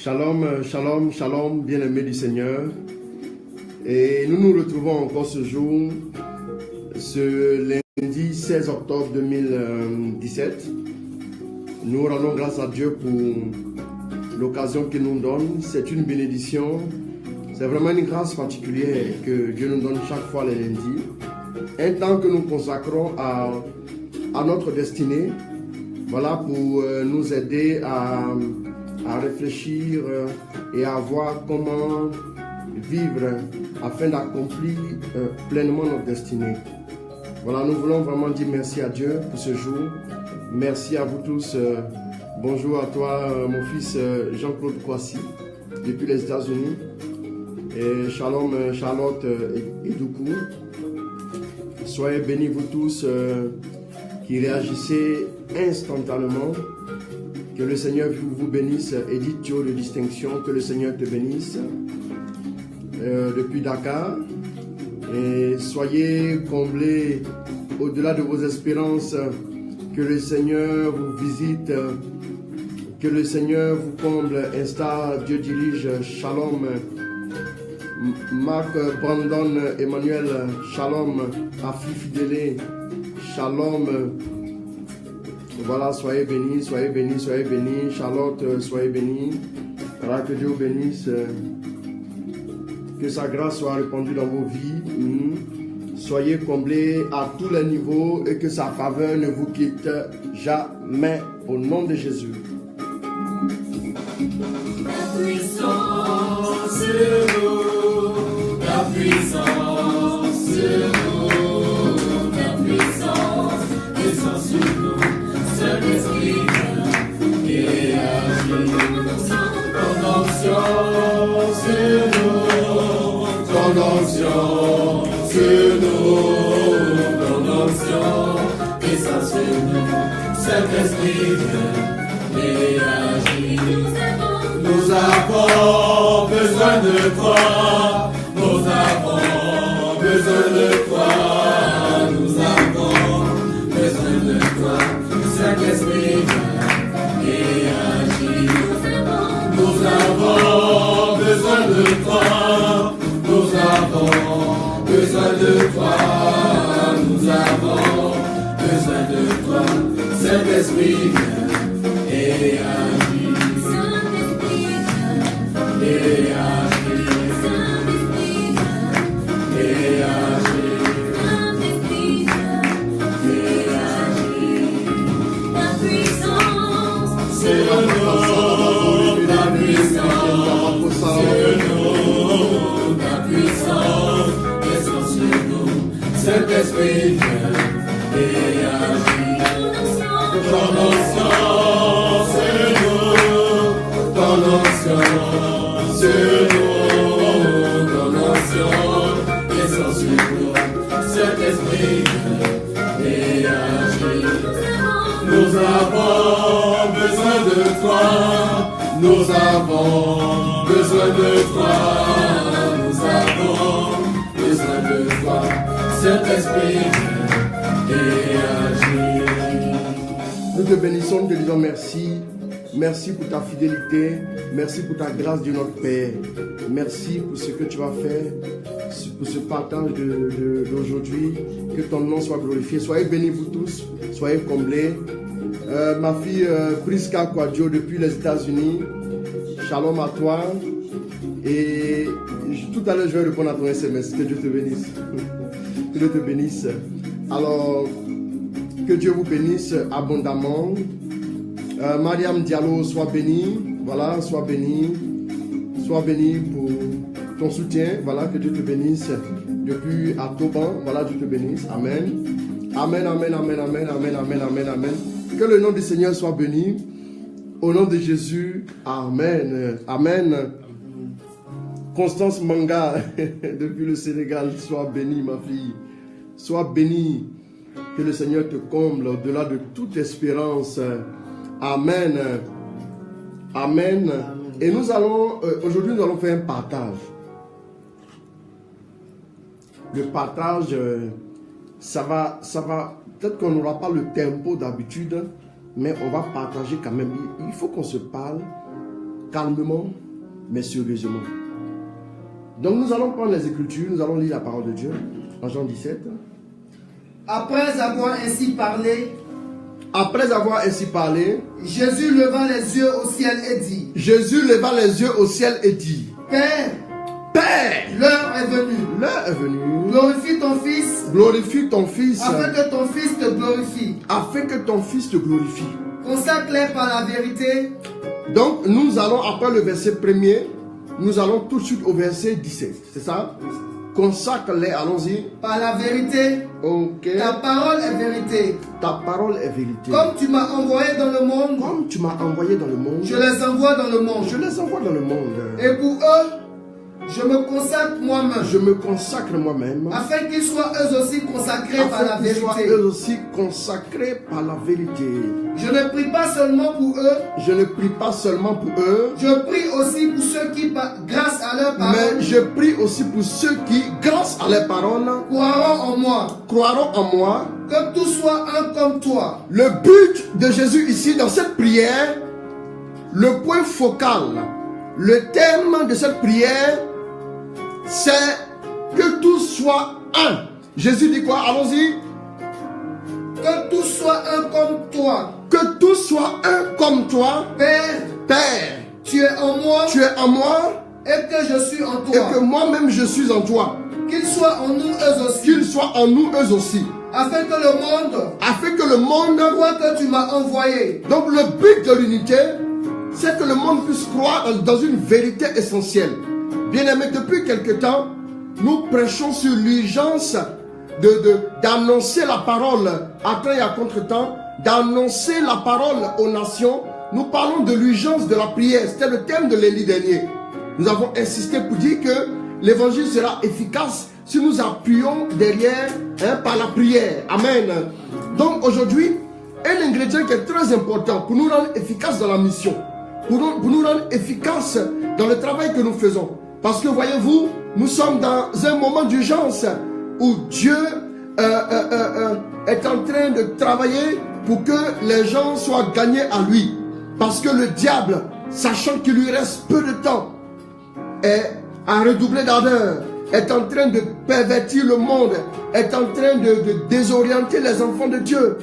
Shalom, shalom, shalom, bien-aimés du Seigneur. Et nous nous retrouvons encore ce jour, ce lundi 16 octobre 2017. Nous rendons grâce à Dieu pour l'occasion qu'il nous donne. C'est une bénédiction. C'est vraiment une grâce particulière que Dieu nous donne chaque fois les lundis. Un temps que nous consacrons à notre destinée. Voilà, pour nous aider à réfléchir et à voir comment vivre afin d'accomplir pleinement notre destinée. Voilà, nous voulons vraiment dire merci à Dieu pour ce jour. Merci à vous tous. Bonjour à toi, mon fils Jean-Claude Kouassi, depuis les États-Unis. Et shalom, Charlotte et Doukou. Soyez bénis vous tous qui réagissez instantanément. Que le Seigneur vous bénisse. Edith Thio de Distinction, que le Seigneur te bénisse. Depuis Dakar. Et soyez comblés au-delà de vos espérances. Que le Seigneur vous visite. Que le Seigneur vous comble. Insta, Dieu dirige. Shalom. Marc, Brandon, Emmanuel. Shalom. Afi Fidélé. Shalom. Voilà, soyez bénis, soyez bénis, soyez bénis. Charlotte, soyez bénis. Voilà, que Dieu vous bénisse. Que sa grâce soit répandue dans vos vies. Soyez comblés à tous les niveaux et que sa faveur ne vous quitte jamais au nom de Jésus. La puissance sur nous, la puissance sur nous, la puissance descend sur nous. L'esprit et agit, ton onction sur nous, ton onction sur nous, ton onction descend sur nous, cet esprit et agit. Nous avons besoin de toi, nous avons besoin de toi, nous avons besoin de toi. Saint-Esprit et agit. Nous avons besoin de toi. Nous avons besoin de toi. Nous avons besoin de toi. Saint-Esprit et agit. Et agit. Et agit. C'est nous, la puissance, c'est nous, la puissance, descend sur nous, cet esprit et agit. Ton onction, c'est nous, ton onction, c'est nous, ton onction, descend sur nous, cet esprit et agit. Nous avons besoin de toi, nous avons besoin de toi, nous avons besoin de toi, cet esprit et agit. Nous te bénissons, nous te disons merci. Merci pour ta fidélité, merci pour ta grâce de notre Père. Merci pour ce que tu vas faire, pour ce partage d'aujourd'hui. Que ton nom soit glorifié. Soyez bénis vous tous, soyez comblés. Ma fille Priska Kwadjo depuis les États-Unis. Shalom à toi. Et tout à l'heure, je vais répondre à ton SMS. Que Dieu te bénisse. Que Dieu te bénisse. Alors, que Dieu vous bénisse abondamment. Mariam Diallo, sois bénie. Voilà, sois bénie. Sois bénie pour ton soutien. Voilà, que Dieu te bénisse. Depuis à Toban, voilà, Dieu te bénisse. Amen. Amen, amen, amen, amen, amen, amen, amen, amen. Que le nom du Seigneur soit béni. Au nom de Jésus, amen. Amen. Constance Manga, depuis le Sénégal, sois bénie, ma fille. Sois bénie. Que le Seigneur te comble au-delà de toute espérance. Amen. Amen. Et nous allons, aujourd'hui, nous allons faire un partage. Le partage, ça va, peut-être qu'on n'aura pas le tempo d'habitude, mais on va partager quand même. Il faut qu'on se parle calmement, mais sérieusement. Donc nous allons prendre les Écritures, nous allons lire la parole de Dieu en Jean 17. Après avoir ainsi parlé, Jésus leva les yeux au ciel et dit, Père, l'heure est venue. Glorifie ton Fils. Afin que ton Fils te glorifie. Consacre-les par la vérité. Donc nous allons, après le verset 1er, nous allons tout de suite au verset 17. C'est ça? Consacre-les, allons-y. Par la vérité. Ok. Ta parole est vérité. Comme tu m'as envoyé dans le monde. Je les envoie dans le monde. Et pour eux, je me consacre moi-même. Afin qu'ils soient eux aussi consacrés par la vérité. Je ne prie pas seulement pour eux. Je prie aussi pour ceux qui, grâce à leur parole, croiront en moi. Que tout soit un comme toi. Le but de Jésus ici dans cette prière, le point focal, le thème de cette prière, c'est que tout soit un. Jésus dit quoi? Allons-y. Que tout soit un comme toi. Père, tu es en moi. Et que je suis en toi. Et que moi-même je suis en toi. Qu'ils soient en nous eux aussi. Afin que le monde croit que tu m'as envoyé. Donc le but de l'unité, c'est que le monde puisse croire dans une vérité essentielle. Bien-aimés, depuis quelque temps, nous prêchons sur l'urgence d'annoncer la parole à temps et à contre-temps, d'annoncer la parole aux nations. Nous parlons de l'urgence de la prière. C'était le thème de l'élie dernier. Nous avons insisté pour dire que l'évangile sera efficace si nous appuyons derrière par la prière. Amen. Donc aujourd'hui, un ingrédient qui est très important pour nous rendre efficaces dans la mission, pour nous rendre efficaces dans le travail que nous faisons. Parce que voyez-vous, nous sommes dans un moment d'urgence où Dieu est en train de travailler pour que les gens soient gagnés à lui. Parce que le diable, sachant qu'il lui reste peu de temps, a redoublé d'ardeur, est en train de pervertir le monde, est en train de désorienter les enfants de Dieu.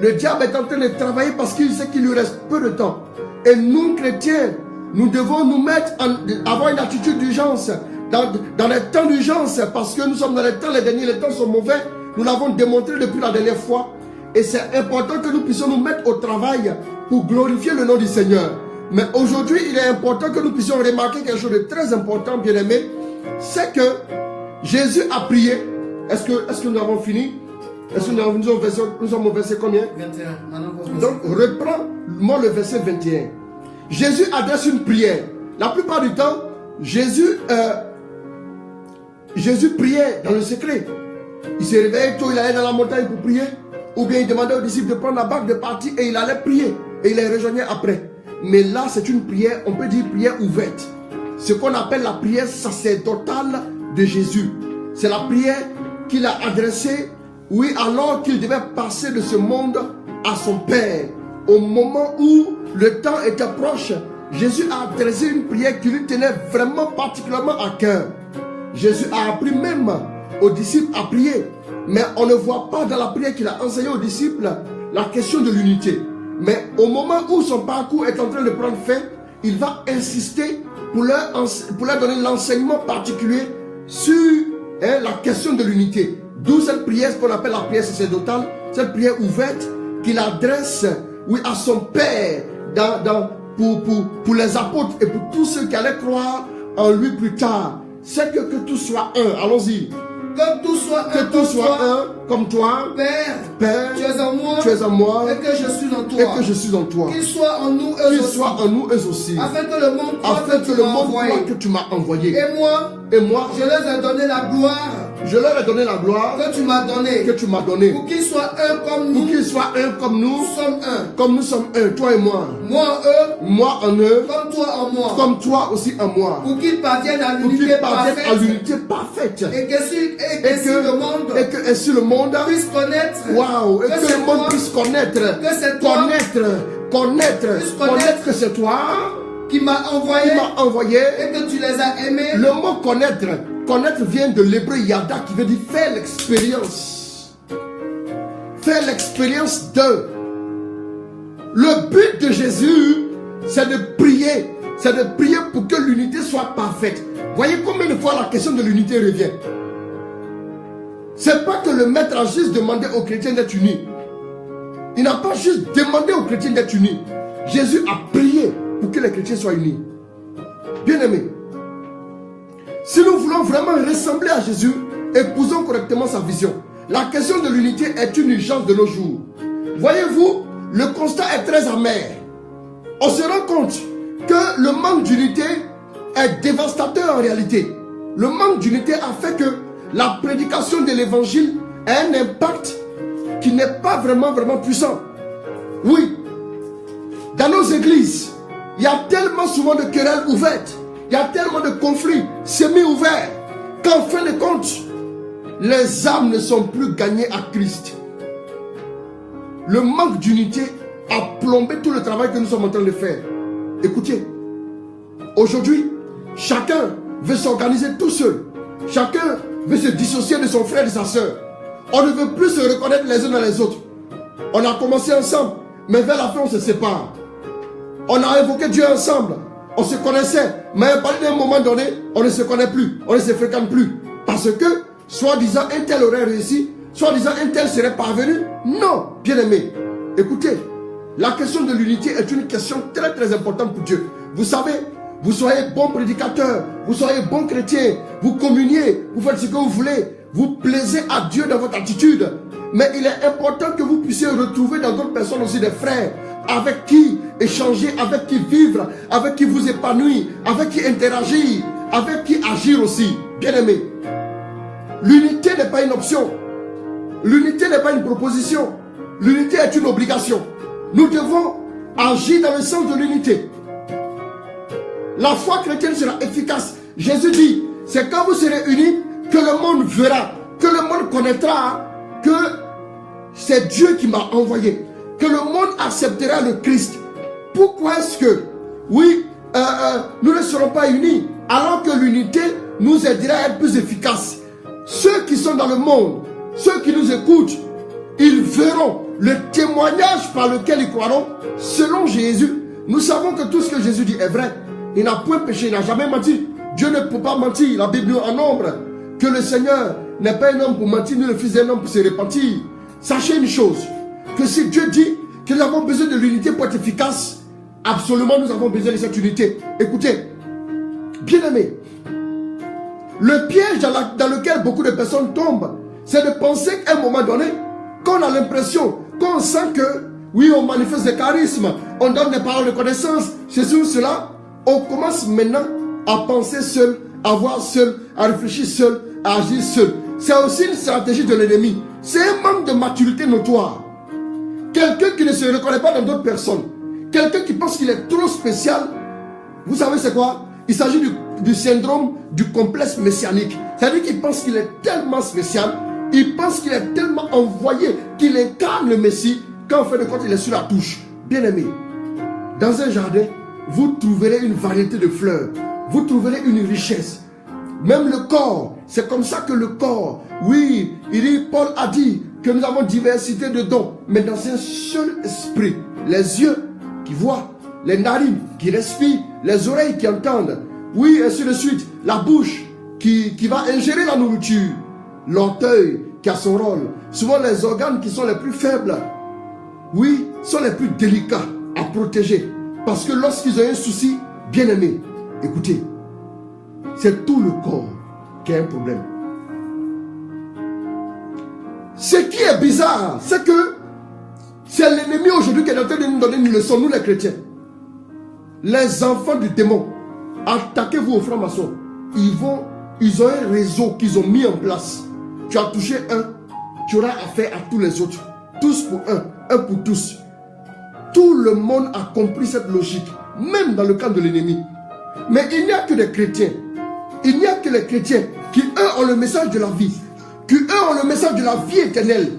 Le diable est en train de travailler parce qu'il sait qu'il lui reste peu de temps. Et nous, chrétiens, nous devons nous mettre avoir une attitude d'urgence dans les temps d'urgence, parce que nous sommes dans les temps, les temps sont mauvais. Nous l'avons démontré depuis la dernière fois. Et c'est important que nous puissions nous mettre au travail pour glorifier le nom du Seigneur. Mais aujourd'hui, il est important que nous puissions remarquer quelque chose de très important, bien-aimé. C'est que Jésus a prié. Est-ce que nous avons fini? Est-ce que nous sommes au verset combien? 21. Donc, reprends-moi le verset 21. Jésus adresse une prière. La plupart du temps, Jésus priait dans le secret. Il se réveillait tôt, il allait dans la montagne pour prier. Ou bien il demandait aux disciples de prendre la barque de partir et il allait prier. Et il les rejoignait après. Mais là, c'est une prière, on peut dire prière ouverte. Ce qu'on appelle la prière sacerdotale de Jésus. C'est la prière qu'il a adressée, oui, alors qu'il devait passer de ce monde à son Père. Au moment où le temps était proche, Jésus a adressé une prière qui lui tenait vraiment particulièrement à cœur. Jésus a appris même aux disciples à prier. Mais on ne voit pas dans la prière qu'il a enseignée aux disciples la question de l'unité. Mais au moment où son parcours est en train de prendre fin, il va insister pour leur donner l'enseignement particulier sur la question de l'unité. D'où cette prière, ce qu'on appelle la prière sacerdotale, cette prière ouverte qu'il adresse, oui, à son Père pour les apôtres et pour tous ceux qui allaient croire en lui plus tard. C'est que tout soit un. Allons-y. Que tout soit un comme toi. Père, tu es en moi. Et que je suis en toi. Qu'ils soient en nous eux aussi. Afin que le monde croit que tu m'as envoyé. Et moi, je leur ai donné la gloire. Que tu m'as donné. Pour qu'ils soient un comme nous. Comme nous sommes un, toi et moi. Moi en eux. Comme toi en moi. Comme toi aussi en moi. Pour qu'ils parviennent à l'unité parfaite. Et que ainsi le monde puisse connaître. Waouh! Et que le monde puisse connaître. Que c'est toi. Connaître que c'est toi. qui m'a envoyé et que tu les as aimés. Le mot connaître vient de l'hébreu yada qui veut dire faire l'expérience. Faire l'expérience de. Le but de Jésus, c'est de prier. C'est de prier pour que l'unité soit parfaite. Voyez combien de fois la question de l'unité revient. C'est pas que le maître a juste demandé aux chrétiens d'être unis. Il n'a pas juste demandé aux chrétiens d'être unis. Jésus a prié pour que les chrétiens soient unis. Bien-aimés, si nous voulons vraiment ressembler à Jésus, épousons correctement sa vision. La question de l'unité est une urgence de nos jours. Voyez-vous, le constat est très amer. On se rend compte que le manque d'unité est dévastateur en réalité. Le manque d'unité a fait que la prédication de l'évangile a un impact qui n'est pas vraiment puissant. Oui, dans nos églises, il y a tellement souvent de querelles ouvertes, il y a tellement de conflits semi-ouverts, qu'en fin de compte, les âmes ne sont plus gagnées à Christ. Le manque d'unité a plombé tout le travail que nous sommes en train de faire. Écoutez, aujourd'hui, chacun veut s'organiser tout seul. Chacun veut se dissocier de son frère et de sa soeur. On ne veut plus se reconnaître les uns dans les autres. On a commencé ensemble, mais vers la fin on se sépare. On a invoqué Dieu ensemble. On se connaissait, mais à partir d'un moment donné, on ne se connaît plus, on ne se fréquente plus. Parce que, soi-disant, un tel aurait réussi, soi-disant, un tel serait parvenu. Non, bien-aimé. Écoutez, la question de l'unité est une question très importante pour Dieu. Vous savez, vous soyez bon prédicateur, vous soyez bon chrétien, vous communiez, vous faites ce que vous voulez, vous plaisez à Dieu dans votre attitude. Mais il est important que vous puissiez retrouver dans d'autres personnes aussi des frères avec qui échanger, avec qui vivre, avec qui vous épanouir, avec qui interagir, avec qui agir aussi. Bien-aimé, l'unité n'est pas une option. L'unité n'est pas une proposition. L'unité est une obligation. Nous devons agir dans le sens de l'unité. La foi chrétienne sera efficace. Jésus dit, c'est quand vous serez unis que le monde verra, que le monde connaîtra que c'est Dieu qui m'a envoyé, que le monde acceptera le Christ. Pourquoi est-ce que, oui, nous ne serons pas unis, alors que l'unité nous aidera à être plus efficaces? Ceux qui sont dans le monde, ceux qui nous écoutent, ils verront le témoignage par lequel ils croiront selon Jésus. Nous savons que tout ce que Jésus dit est vrai. Il n'a point péché, il n'a jamais menti. Dieu ne peut pas mentir. La Bible en nombre que le Seigneur n'est pas un homme pour mentir, ni le Fils d'un homme pour se repentir. Sachez une chose, que si Dieu dit que nous avons besoin de l'unité pour être efficace, absolument nous avons besoin de cette unité. Écoutez, bien-aimés, le piège dans lequel beaucoup de personnes tombent, c'est de penser qu'à un moment donné, qu'on a l'impression, qu'on sent que, oui, on manifeste des charismes, on donne des paroles de connaissance, ceci ou cela, on commence maintenant à penser seul, à voir seul, à réfléchir seul, à agir seul. C'est aussi une stratégie de l'ennemi. C'est un manque de maturité notoire. Quelqu'un qui ne se reconnaît pas dans d'autres personnes, quelqu'un qui pense qu'il est trop spécial, vous savez c'est quoi? Il s'agit du syndrome du complexe messianique. C'est-à-dire qu'il pense qu'il est tellement spécial, il pense qu'il est tellement envoyé, qu'il incarne le Messie, qu'en fin de compte il est sur la touche. Bien-aimé, dans un jardin, vous trouverez une variété de fleurs, vous trouverez une richesse. Même le corps, c'est comme ça que le corps, oui, Paul a dit que nous avons diversité de dons, mais dans un seul esprit. Les yeux qui voient, les narines qui respirent, les oreilles qui entendent, oui, ainsi de suite, la bouche qui va ingérer la nourriture, l'orteil qui a son rôle. Souvent les organes qui sont les plus faibles, oui, sont les plus délicats à protéger. Parce que lorsqu'ils ont un souci, bien aimé, écoutez, c'est tout le corps qui a un problème. Ce qui est bizarre, c'est que c'est l'ennemi aujourd'hui qui est en train de nous donner une leçon, nous les chrétiens. Les enfants du démon, attaquez-vous aux francs-maçons. Ils ont un réseau qu'ils ont mis en place. Tu as touché un, tu auras affaire à tous les autres. Tous pour un pour tous. Tout le monde a compris cette logique, même dans le camp de l'ennemi. Mais il n'y a que des chrétiens. Il n'y a que les chrétiens qui, eux, ont le message de la vie, qui, eux, ont le message de la vie éternelle,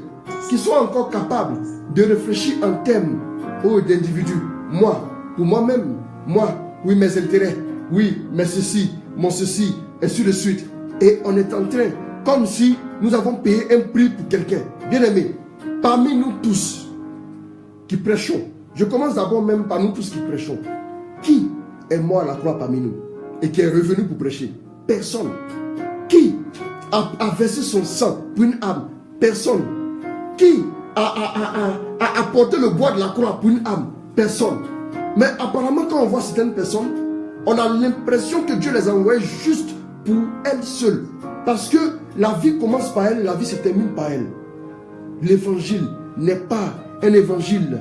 qui sont encore capables de réfléchir en termes d'individus. Moi, pour moi-même, moi, oui, mes intérêts, oui, mais ceci, mon ceci, et ainsi de suite. Et on est en train, comme si nous avons payé un prix pour quelqu'un. Bien aimé, parmi nous tous qui prêchons, je commence d'abord même par nous tous qui prêchons. Qui est mort à la croix parmi nous et qui est revenu pour prêcher? Personne. Qui a versé son sang pour une âme? Personne. Qui a apporté le bois de la croix pour une âme? Personne. Mais apparemment, quand on voit certaines personnes, on a l'impression que Dieu les a envoyées juste pour elles seules. Parce que la vie commence par elle, la vie se termine par elle. L'évangile n'est pas un évangile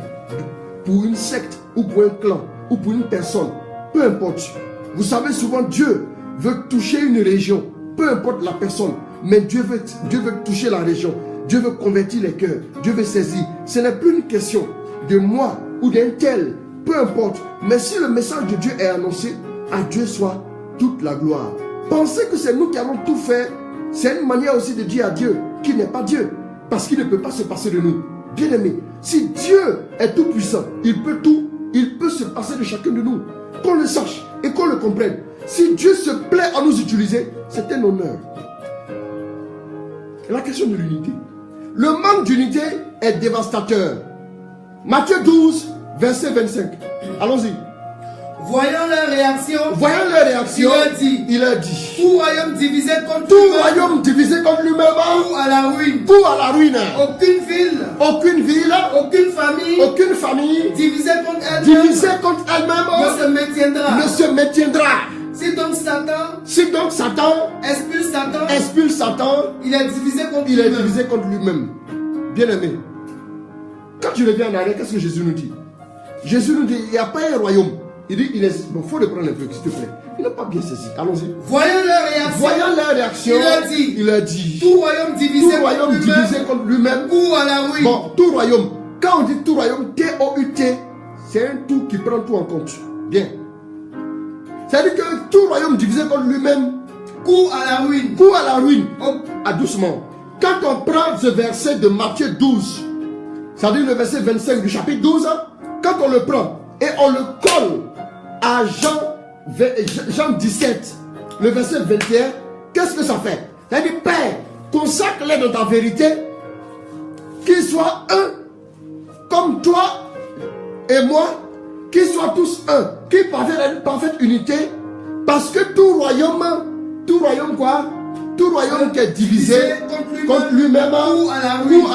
pour une secte ou pour un clan ou pour une personne. Peu importe. Vous savez, souvent Dieu veut toucher une région. Peu importe la personne. Mais Dieu veut toucher la région. Dieu veut convertir les cœurs. Dieu veut saisir. Ce n'est plus une question de moi ou d'un tel. Peu importe. Mais si le message de Dieu est annoncé, à Dieu soit toute la gloire. Pensez que c'est nous qui allons tout faire. C'est une manière aussi de dire à Dieu qu'il n'est pas Dieu. Parce qu'il ne peut pas se passer de nous. Bien aimé, si Dieu est tout puissant, il peut tout, il peut se passer de chacun de nous. Qu'on le sache et qu'on le comprenne. Si Dieu se plaît à nous utiliser, c'est un honneur. La question de l'unité. Le manque d'unité est dévastateur. Matthieu 12, verset 25. Allons-y. Voyant leur réaction, il a dit, tout royaume divisé contre lui-même, ou à la ruine, aucune ville, aucune famille, divisée contre elle-même, ne se maintiendra. Si donc Satan expulse Satan, il est divisé contre lui-même. Bien aimé, quand tu reviens en arrière, qu'est-ce que Jésus nous dit? Jésus nous dit, il n'y a pas un royaume. Il dit, bon, il faut le prendre un peu, s'il te plaît. Il n'a pas bien saisi. Allons-y. Voyant leur réaction, il a dit, tout royaume divisé contre lui-même, ou à la ruine. Bon, tout royaume. Quand on dit tout royaume, T-O-U-T, c'est un tout qui prend tout en compte. Bien. C'est-à-dire que tout royaume divisé contre lui-même, coup à la ruine. Ah, doucement. Quand on prend ce verset de Matthieu 12, c'est-à-dire le verset 25 du chapitre 12, quand on le prend et on le colle à Jean 17, le verset 21, qu'est-ce que ça fait? Ça dit, Père, consacre-les dans ta vérité, qu'ils soient un, comme toi et moi, qu'ils soient tous un, qu'ils parviennent à une parfaite unité, parce que tout royaume quoi? Tout royaume qui est divisé contre lui-même ou à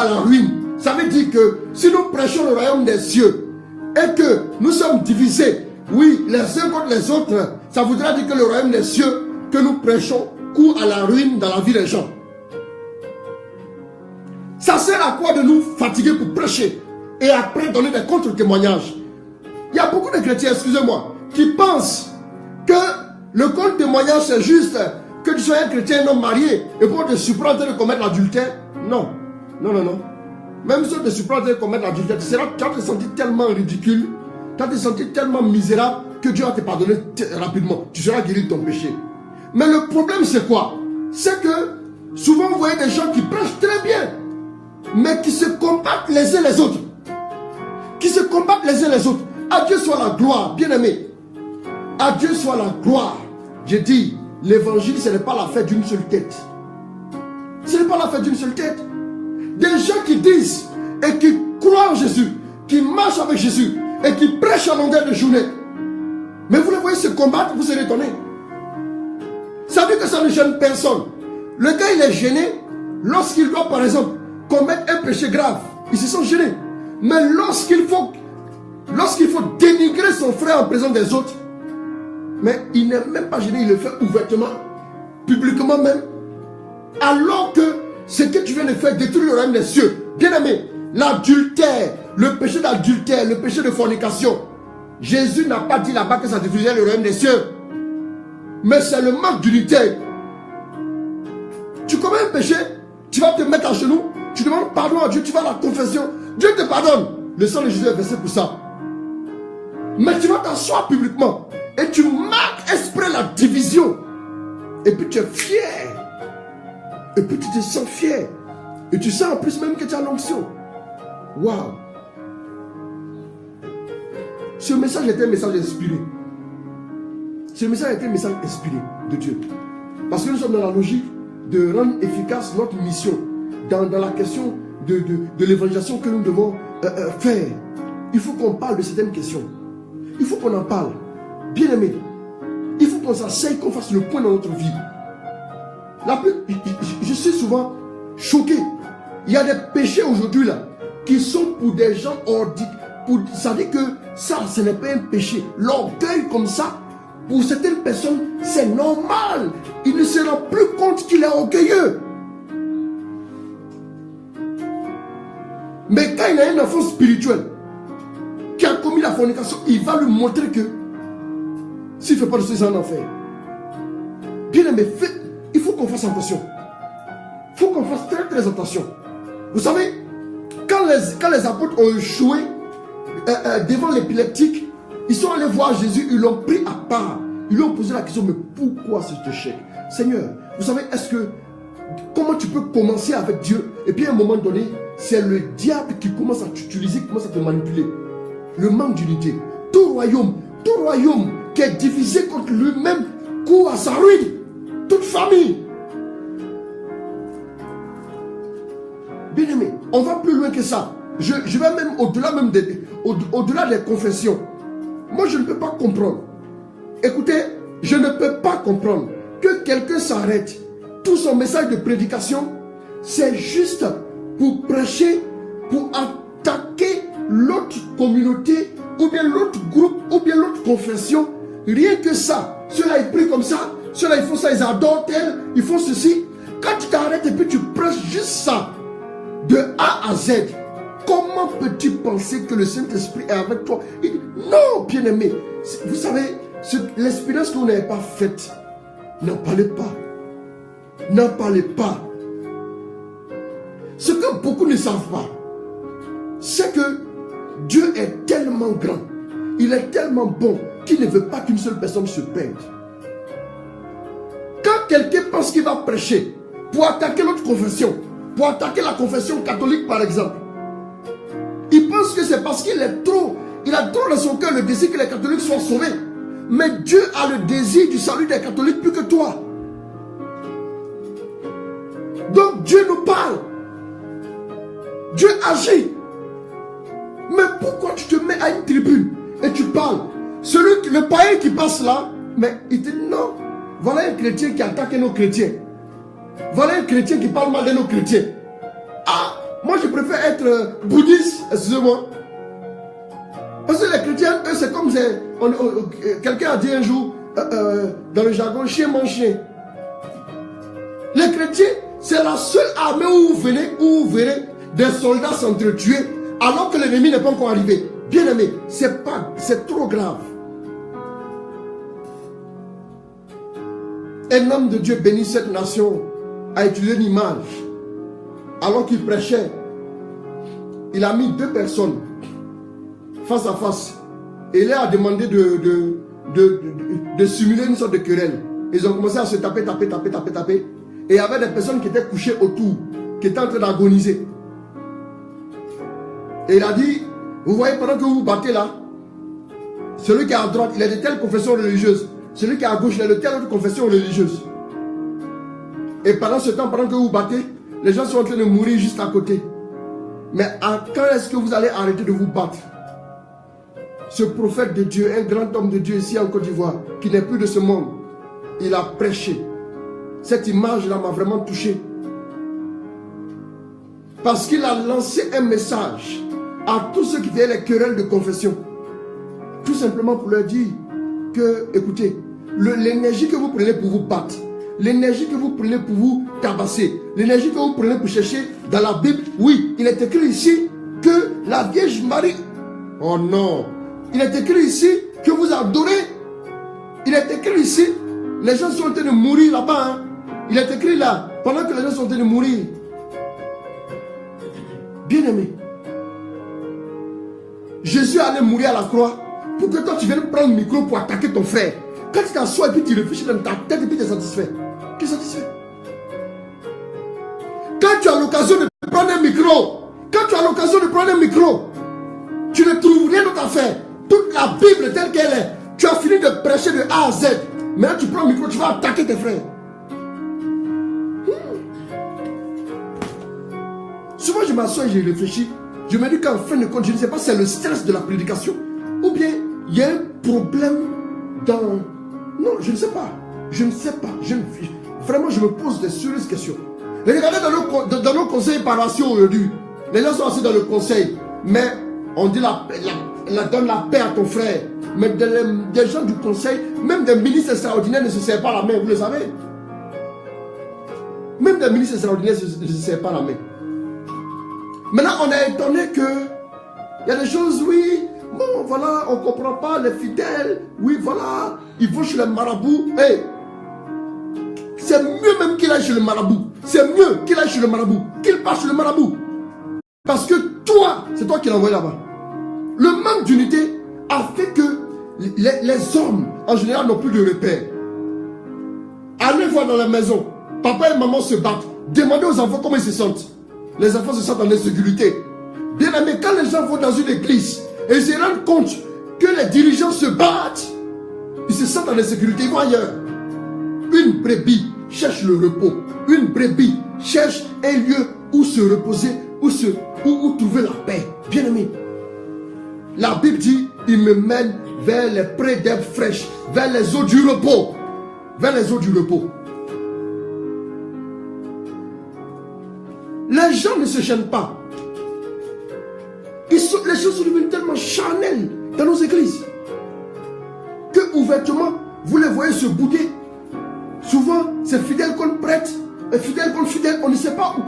la ruine. Ça veut dire que si nous prêchons le royaume des cieux et que nous sommes divisés, oui, les uns contre les autres, ça voudra dire que le royaume des cieux que nous prêchons court à la ruine dans la vie des gens. Ça sert à quoi de nous fatiguer pour prêcher et après donner des contre-témoignages? Il y a beaucoup de chrétiens, excusez-moi, qui pensent que le contre-témoignage c'est juste que tu sois un chrétien non marié et pour te surprendre de commettre l'adultère. Non. Même si tu te surprends de commettre l'adultère, tu vas te sentir tellement ridicule, tu vas te sentir tellement misérable que Dieu va te pardonner rapidement. Tu seras guéri de ton péché. Mais le problème c'est quoi? C'est que souvent vous voyez des gens qui prêchent très bien, mais qui se combattent les uns les autres. À Dieu soit la gloire, bien aimé. À Dieu soit la gloire. J'ai dit, l'évangile ce n'est pas la fête d'une seule tête. Ce n'est pas la fête d'une seule tête. Des gens qui disent et qui croient en Jésus, qui marchent avec Jésus et qui prêchent à longueur de journée. Mais vous les voyez se combattre, vous serez étonnés. Ça veut dire que ça ne gêne personne. Le gars il est gêné lorsqu'il doit par exemple commettre un péché grave. Il se sent gêné. Mais lorsqu'il faut dénigrer son frère en présence des autres, mais il n'est même pas gêné, il le fait ouvertement, publiquement même. Alors que ce que tu viens de faire détruit le royaume des cieux. Bien aimé, l'adultère, le péché d'adultère, le péché de fornication. Jésus n'a pas dit là-bas que ça détruisait le royaume des cieux. Mais c'est le manque d'unité. Tu commets un péché, tu vas te mettre à genoux, tu demandes pardon à Dieu, tu vas à la confession, Dieu te pardonne. Le sang de Jésus est versé pour ça. Mais tu vas t'asseoir publiquement et tu marques exprès la division. Et puis tu es fier. Et puis tu te sens fier. Et tu sens en plus même que tu as l'onction. Waouh. Ce message était un message inspiré. Ce message était un message inspiré de Dieu. Parce que nous sommes dans la logique de rendre efficace notre mission dans la question de l'évangélisation que nous devons faire. Il faut qu'on parle de certaines questions. Il faut qu'on en parle. Bien aimé, il faut qu'on s'asseye, qu'on fasse le point dans notre vie. Je suis souvent choqué. Il y a des péchés aujourd'hui là qui sont pour des gens ordinaires. Ça veut dire que ça, ce n'est pas un péché. L'orgueil comme ça, pour certaines personnes, c'est normal. Il ne se rend plus compte qu'il est orgueilleux. Mais quand il a un enfant spirituel qui a commis la fornication, il va lui montrer que s'il ne fait pas de ceci en enfer. Bien aimé, il faut qu'on fasse attention. Il faut qu'on fasse très très attention. Vous savez, quand les apôtres ont échoué devant l'épileptique, ils sont allés voir Jésus, ils l'ont pris à part. Ils lui ont posé la question, mais pourquoi cet échec? Seigneur, vous savez, comment tu peux commencer avec Dieu? Et puis à un moment donné, c'est le diable qui commence à t'utiliser, qui commence à te manipuler. Le manque d'unité. Tout royaume qui est divisé contre lui-même court à sa ruine. Toute famille. Bien aimé, on va plus loin que ça. Je vais même au-delà des confessions. Moi, je ne peux pas comprendre. Écoutez, je ne peux pas comprendre que quelqu'un s'arrête. Tout son message de prédication, c'est juste pour prêcher, pour attaquer l'autre communauté, ou bien l'autre groupe, ou bien l'autre confession. Rien que ça. Ceux-là, ils prient comme ça. Ceux-là, ils font ça, ils adorent tel, ils font ceci. Quand tu t'arrêtes et puis tu prêches juste ça, de A à Z, comment peux-tu penser que le Saint-Esprit est avec toi? Il dit, non, bien-aimé. Vous savez, l'expérience que vous n'avez pas faite, n'en parlez pas. N'en parlez pas. Ce que beaucoup ne savent pas, c'est que Dieu est tellement grand, il est tellement bon, qu'il ne veut pas qu'une seule personne se perde. Quand quelqu'un pense qu'il va prêcher pour attaquer l'autre confession, pour attaquer la confession catholique par exemple, il pense que c'est parce qu'il a trop dans son cœur le désir que les catholiques soient sauvés. Mais Dieu a le désir du salut des catholiques plus que toi. Donc Dieu nous parle. Dieu agit. Mais pourquoi tu te mets à une tribune et tu parles? Le païen qui passe là, mais il dit non. Voilà un chrétien qui attaque nos chrétiens. Voilà un chrétien qui parle mal de nos chrétiens. Ah, moi je préfère être bouddhiste, excusez-moi. Parce que les chrétiens, eux, c'est comme quelqu'un a dit un jour, dans le jargon, chien mange chien. Les chrétiens, c'est la seule armée où vous verrez des soldats s'entretuer alors que l'ennemi n'est pas encore arrivé. Bien aimé, c'est trop grave. Un homme de Dieu bénit cette nation a utilisé une image. Alors qu'il prêchait, il a mis 2 personnes face à face. Et il leur a demandé de simuler une sorte de querelle. Ils ont commencé à se taper. Et il y avait des personnes qui étaient couchées autour, qui étaient en train d'agoniser. Et il a dit, vous voyez, pendant que vous vous battez là, celui qui est à droite, il a de telle confession religieuse. Celui qui est à gauche, il a de telle autre confession religieuse. Et pendant ce temps, pendant que vous vous battez, les gens sont en train de mourir juste à côté. Mais quand est-ce que vous allez arrêter de vous battre? Ce prophète de Dieu, un grand homme de Dieu ici en Côte d'Ivoire, qui n'est plus de ce monde, il a prêché. Cette image-là m'a vraiment touché. Parce qu'il a lancé un message à tous ceux qui faisaient les querelles de confession. Tout simplement pour leur dire que, écoutez, l'énergie que vous prenez pour vous battre, l'énergie que vous prenez pour vous tabasser, l'énergie que vous prenez pour chercher dans la Bible, oui, il est écrit ici que la Vierge Marie, oh non, il est écrit ici que vous adorez, il est écrit ici, les gens sont en train de mourir là-bas, hein. Il est écrit là, pendant que les gens sont en train de mourir. Bien aimé, Jésus allait mourir à la croix pour que toi tu viennes prendre le micro pour attaquer ton frère. Quand tu t'assois et puis tu réfléchis dans ta tête et puis tu es satisfait. Tu es satisfait. Quand tu as l'occasion de prendre un micro, tu ne trouves rien d'autre à faire. Toute la Bible telle qu'elle est, tu as fini de prêcher de A à Z. Maintenant, tu prends le micro, tu vas attaquer tes frères. Souvent, je m'assois et je réfléchis. Je me dis qu'en fin de compte, je ne sais pas si c'est le stress de la prédication ou bien il y a un problème dans... Non, je ne sais pas. Je ne sais pas. Vraiment, je me pose des sérieuses questions. Et regardez dans nos conseils paroissiaux aujourd'hui. Les gens sont assis dans le conseil. Mais on dit donne la paix à ton frère. Mais des gens du conseil, même des ministres extraordinaires ne se serrent pas la main, vous le savez. Même des ministres extraordinaires ne se serrent pas la main. Maintenant, on est étonné que il y a des choses, oui, bon, voilà, on ne comprend pas, les fidèles, oui, voilà, ils vont chez le marabout. Hey, c'est mieux même qu'il aille chez le marabout. C'est mieux qu'il aille chez le marabout, qu'il parte chez le marabout. Parce que toi, c'est toi qui l'as envoyé là-bas. Le manque d'unité a fait que les hommes, en général, n'ont plus de repères. Allez voir dans la maison, papa et maman se battent. Demandez aux enfants comment ils se sentent. Les enfants se sentent en insécurité. Bien aimé, quand les gens vont dans une église et ils se rendent compte que les dirigeants se battent, ils se sentent en insécurité, ils vont ailleurs. Une brebis cherche le repos. Une brebis cherche un lieu où se reposer, où trouver la paix. Bien aimé, la Bible dit, il me mène vers les prés d'herbes fraîches, vers les eaux du repos. Vers les eaux du repos. Les gens ne se gênent pas. Les choses sont devenues tellement charnelles dans nos églises que ouvertement, vous les voyez se bouder. Souvent, c'est fidèle contre prêtre, et fidèle contre fidèle, on ne sait pas où.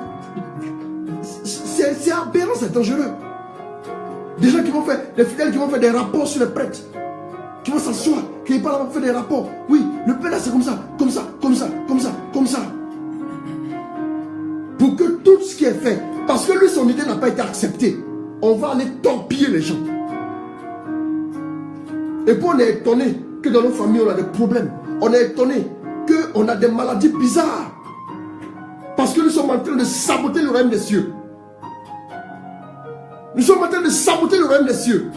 C'est aberrant, c'est dangereux. Des gens qui vont faire, des fidèles qui vont faire des rapports sur les prêtres, qui vont s'asseoir, qui vont faire des rapports. Oui, le père là c'est comme ça, comme ça, comme ça, comme ça, comme ça. Pour que tout ce qui est fait, parce que lui son idée n'a pas été acceptée, on va aller torpiller les gens. Et puis on est étonné que dans nos familles on a des problèmes. On est étonné qu'on a des maladies bizarres. Parce que nous sommes en train de saboter le royaume des cieux. Nous sommes en train de saboter le royaume des cieux.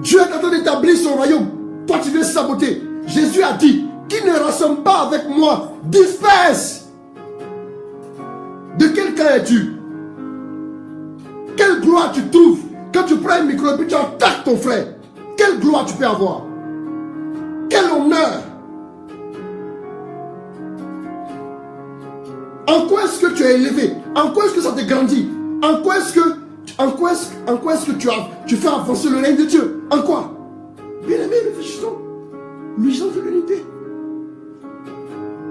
Dieu est en train d'établir son royaume. Toi tu viens saboter. Jésus a dit, qui ne rassemble pas avec moi, disperse. De quel camp es-tu? Quelle gloire tu trouves quand tu prends un micro et puis tu attaques ton frère? Quelle gloire tu peux avoir? Quel honneur? En quoi est-ce que tu es élevé? En quoi est-ce que ça te grandit? En quoi est-ce que tu fais avancer le règne de Dieu? En quoi? Bien aimé, réfléchissons. L'urgence de l'unité.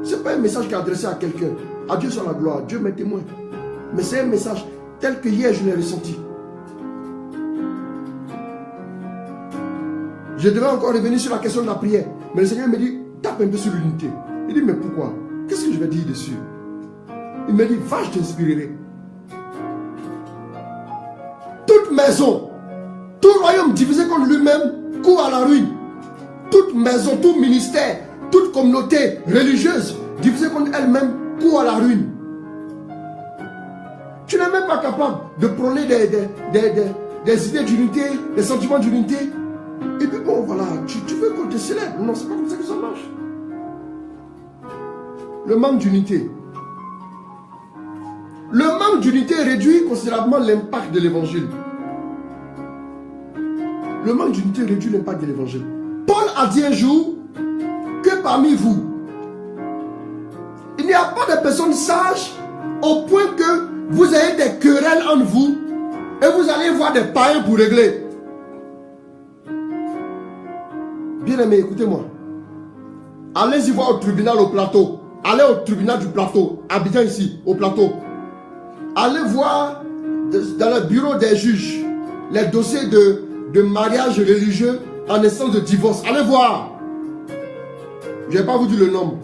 Ce n'est pas un message qui est adressé à quelqu'un. À Dieu soit la gloire, Dieu m'est témoin. Mais c'est un message tel que hier je l'ai ressenti. Je devais encore revenir sur la question de la prière. Mais le Seigneur me dit, tape un peu sur l'unité. Il dit, mais pourquoi? Qu'est-ce que je vais dire dessus? Il me dit, va, je t'inspirerai. Toute maison, tout royaume divisé contre lui-même court à la ruine. Toute maison, tout ministère, toute communauté religieuse divisée contre elle-même court à la ruine. Tu n'es même pas capable de prôner des idées d'unité, des sentiments d'unité. Et puis bon, voilà, tu veux qu'on te célèbre. Non, c'est pas comme ça que ça marche. Le manque d'unité. Le manque d'unité réduit considérablement l'impact de l'évangile. Le manque d'unité réduit l'impact de l'évangile. Paul a dit un jour que parmi vous, il n'y a pas de personnes sages au point que vous ayez des querelles entre vous et vous allez voir des païens pour régler. Bien aimé, écoutez-moi. Allez-y voir au tribunal au plateau. Allez au tribunal du plateau, Abidjan ici, au plateau. Allez voir dans le bureau des juges les dossiers de mariage religieux en instance de divorce. Allez voir. Je ne vais pas vous dire le nombre.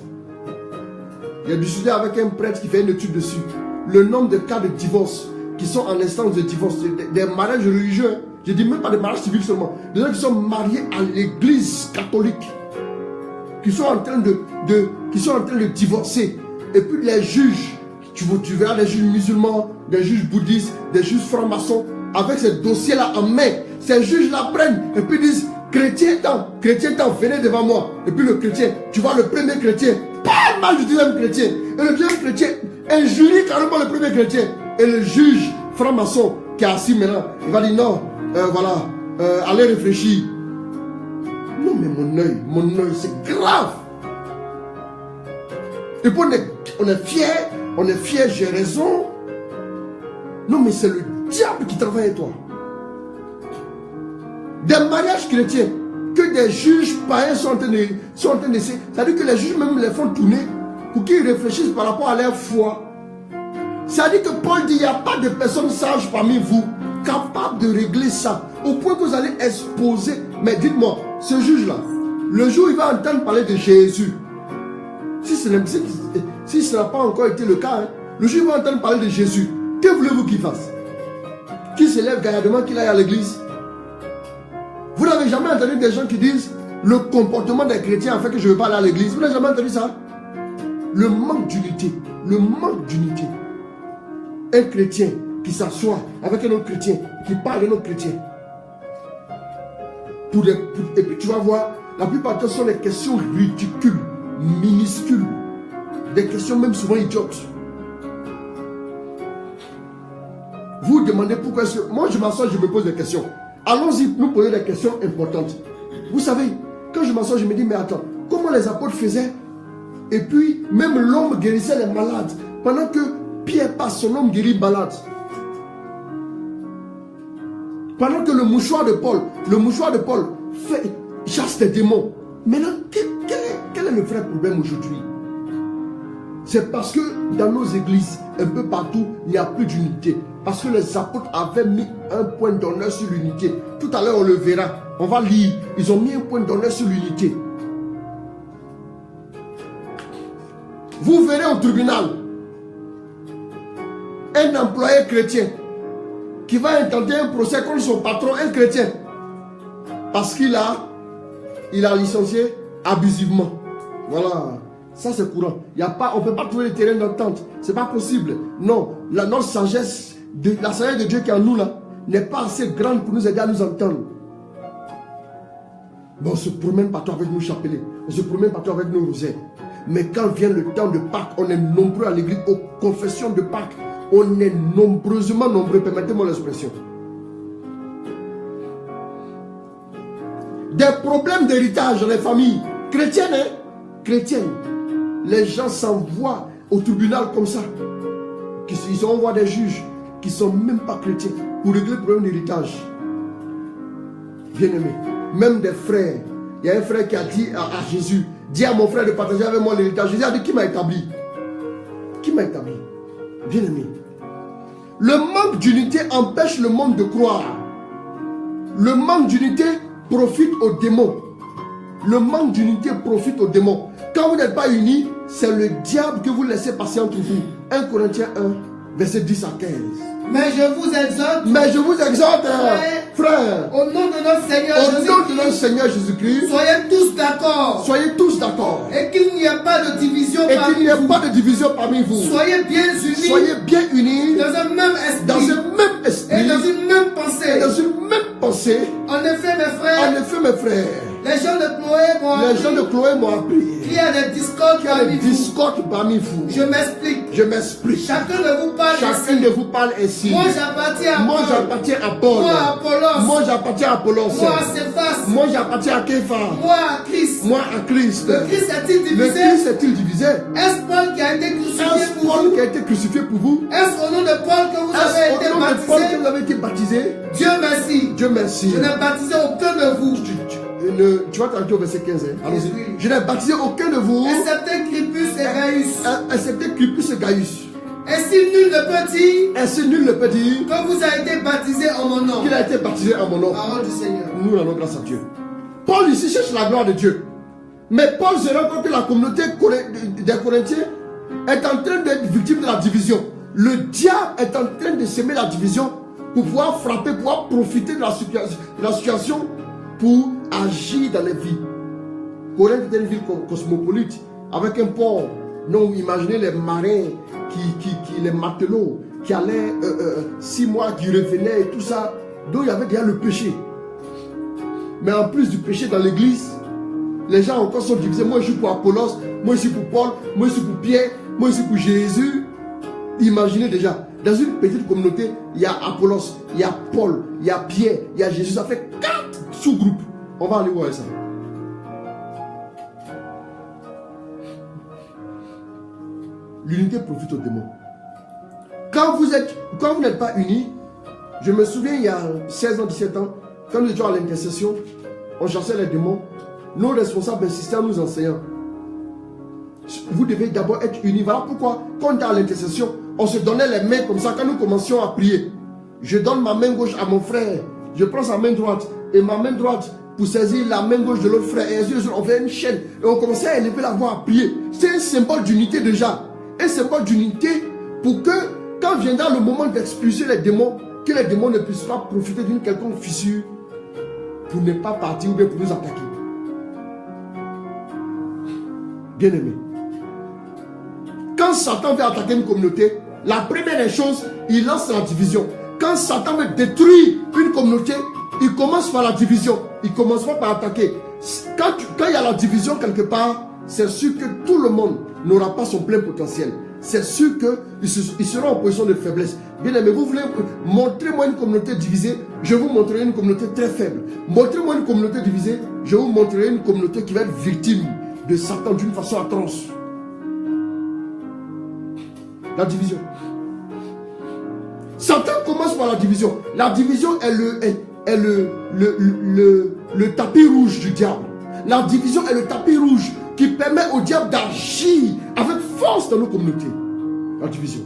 J'ai discuté avec un prêtre qui fait une étude dessus. Le nombre de cas de divorce qui sont en instance de divorce, des mariages religieux. Je dis même pas des mariages civils seulement. Des gens qui sont mariés à l'église catholique, qui sont en train de divorcer. Et puis les juges, tu verras des juges musulmans, des juges bouddhistes, des juges francs-maçons, avec ces dossiers-là en main. Ces juges-là prennent et puis disent, chrétien tant, venez devant moi. Et puis le chrétien, tu vois le premier chrétien, pas mal du deuxième chrétien. Et le deuxième chrétien injurie carrément le premier chrétien. Et le juge franc-maçon qui est assis maintenant, il va dire non, voilà, allez réfléchir. Non mais mon œil, c'est grave. Et puis on est fier, j'ai raison. Non mais c'est le diable qui travaille avec toi. Des mariages chrétiens que des juges païens sont en train d'essayer. C'est-à-dire que les juges même les font tourner pour qu'ils réfléchissent par rapport à leur foi. C'est-à-dire que Paul dit, il n'y a pas de personnes sages parmi vous capables de régler ça. Au point que vous allez exposer. Mais dites-moi, ce juge-là, le jour où il va entendre parler de Jésus, si ce n'a pas encore été le cas, hein, le jour où il va entendre parler de Jésus, que voulez-vous qu'il fasse? Qu'il se lève gaillardement, qu'il aille à l'église? Vous n'avez jamais entendu des gens qui disent le comportement des chrétiens a fait que je ne veux pas aller à l'église? Vous n'avez jamais entendu ça? Le manque d'unité. Le manque d'unité. Un chrétien qui s'assoit avec un autre chrétien, qui parle d'un autre chrétien. Et puis tu vas voir, la plupart du temps, ce sont des questions ridicules, minuscules. Des questions même souvent idiotes. Vous demandez pourquoi est-ce que... Moi, je m'assois, je me pose des questions. Allons-y, nous poser des questions importantes. Vous savez, quand je m'assois, je me dis, mais attends, comment les apôtres faisaient? Et puis, même l'homme guérissait les malades. Pendant que Pierre passe, son homme guérit malade. Pendant que le mouchoir de Paul chasse des démons. Maintenant, quel est le vrai problème aujourd'hui? C'est parce que dans nos églises, un peu partout, il n'y a plus d'unité. Parce que les apôtres avaient mis un point d'honneur sur l'unité. Tout à l'heure, on le verra. On va lire. Ils ont mis un point d'honneur sur l'unité. Vous verrez au tribunal un employé chrétien qui va intenter un procès contre son patron, un chrétien. Parce qu'il a licencié abusivement. Voilà. Ça c'est courant. On ne peut pas trouver le terrain d'entente. Ce n'est pas possible. Non. Notre sagesse, la sagesse de Dieu qui est en nous là, n'est pas assez grande pour nous aider à nous entendre. Bon, on se promène partout avec nos chapelets. On se promène partout avec nos rosaires. Mais quand vient le temps de Pâques, on est nombreux à l'église, aux confessions de Pâques. On est nombreusement nombreux. Permettez-moi l'expression. Des problèmes d'héritage dans les familles chrétiennes, hein? Chrétiennes. Les gens s'envoient au tribunal comme ça. Ils envoient des juges qui ne sont même pas chrétiens pour régler le problème d'héritage. Bien-aimé, même des frères. Il y a un frère qui a dit à Jésus, dis à mon frère de partager avec moi l'héritage. Jésus a dit, qui m'a établi? Qui m'a établi? Bien-aimé. Le manque d'unité empêche le monde de croire. Le manque d'unité profite aux démons. Le manque d'unité profite aux démons. Quand vous n'êtes pas unis, c'est le diable que vous laissez passer entre vous. 1 Corinthiens 1, verset 10 à 15. Mais je vous exhorte, frère, au nom de notre Seigneur Jésus-Christ, soyez tous d'accord. Soyez tous d'accord. Et qu'il n'y ait pas de division parmi vous. Soyez bien unis. Dans un même esprit. Et dans une même pensée. En effet, mes frères. Les gens de Chloé m'ont appris. Il y a des discordes parmi vous. Je m'explique. Chacun de vous parle ainsi. Moi j'appartiens à Paul. Moi j'appartiens à Apollos. Moi j'appartiens à Képha. Moi à Christ. Le Christ est-il divisé? Est-ce Paul qui a été crucifié pour vous? Est-ce au nom de Paul que vous avez été baptisé? Dieu merci. Je n'ai baptisé aucun de vous. Tu vas t'arrêter au verset 15. Allons-y. Je n'ai baptisé aucun de vous. Excepté Crispus et Gaius. Ainsi nul ne peut dire que vous avez été baptisé en mon nom. Qu'il a été baptisé en mon nom. Parole du Seigneur. Nous rendons grâce à Dieu. Paul ici cherche la gloire de Dieu. Mais Paul se rend compte que la communauté des Corinthiens est en train d'être victime de la division. Le diable est en train de semer la division pour pouvoir frapper, pour pouvoir profiter de la situation pour agir dans les vies. Corinthe était une ville cosmopolite avec un port. Non, imaginez les marins, les matelots qui allaient 6 mois, qui revenaient et tout ça. Donc il y avait déjà le péché. Mais en plus du péché dans l'église, les gens encore sont divisés. Moi, je suis pour Apollos, moi, je suis pour Paul, moi, je suis pour Pierre, moi, je suis pour Jésus. Imaginez déjà, dans une petite communauté, il y a Apollos, il y a Paul, il y a Pierre, il y a Jésus. Ça fait 4 sous-groupes. On va aller voir ça. L'unité profite aux démons. Quand vous n'êtes pas unis, je me souviens il y a 16 ans, 17 ans, quand nous étions à l'intercession, on chassait les démons. Nos responsables insistaient en nous enseignant. Vous devez d'abord être unis. Voilà pourquoi, quand on était à l'intercession, on se donnait les mains comme ça quand nous commencions à prier. Je donne ma main gauche à mon frère, je prends sa main droite, et ma main droite pour saisir la main gauche de l'autre frère. Et ainsi de suite, on fait une chaîne et on commençait à élever la voix à prier. C'est un symbole d'unité déjà. Un symbole d'unité pour que, quand viendra le moment d'expulser les démons, que les démons ne puissent pas profiter d'une quelconque fissure pour ne pas partir ou bien pour nous attaquer. Bien aimé. Quand Satan veut attaquer une communauté, la première des choses, il lance la division. Quand Satan veut détruire une communauté, il commence par la division. Il commence pas par attaquer. Quand il y a la division quelque part, c'est sûr que tout le monde n'aura pas son plein potentiel. C'est sûr qu'il sera en position de faiblesse. Bien aimé, vous voulez montrer-moi une communauté divisée, je vous montrerai une communauté très faible. Montrez-moi une communauté divisée, je vous montrerai une communauté qui va être victime de Satan d'une façon atroce. La division. Satan commence par la division. La division est le tapis rouge du diable. La division est le tapis rouge qui permet au diable d'agir avec force dans nos communautés. La division.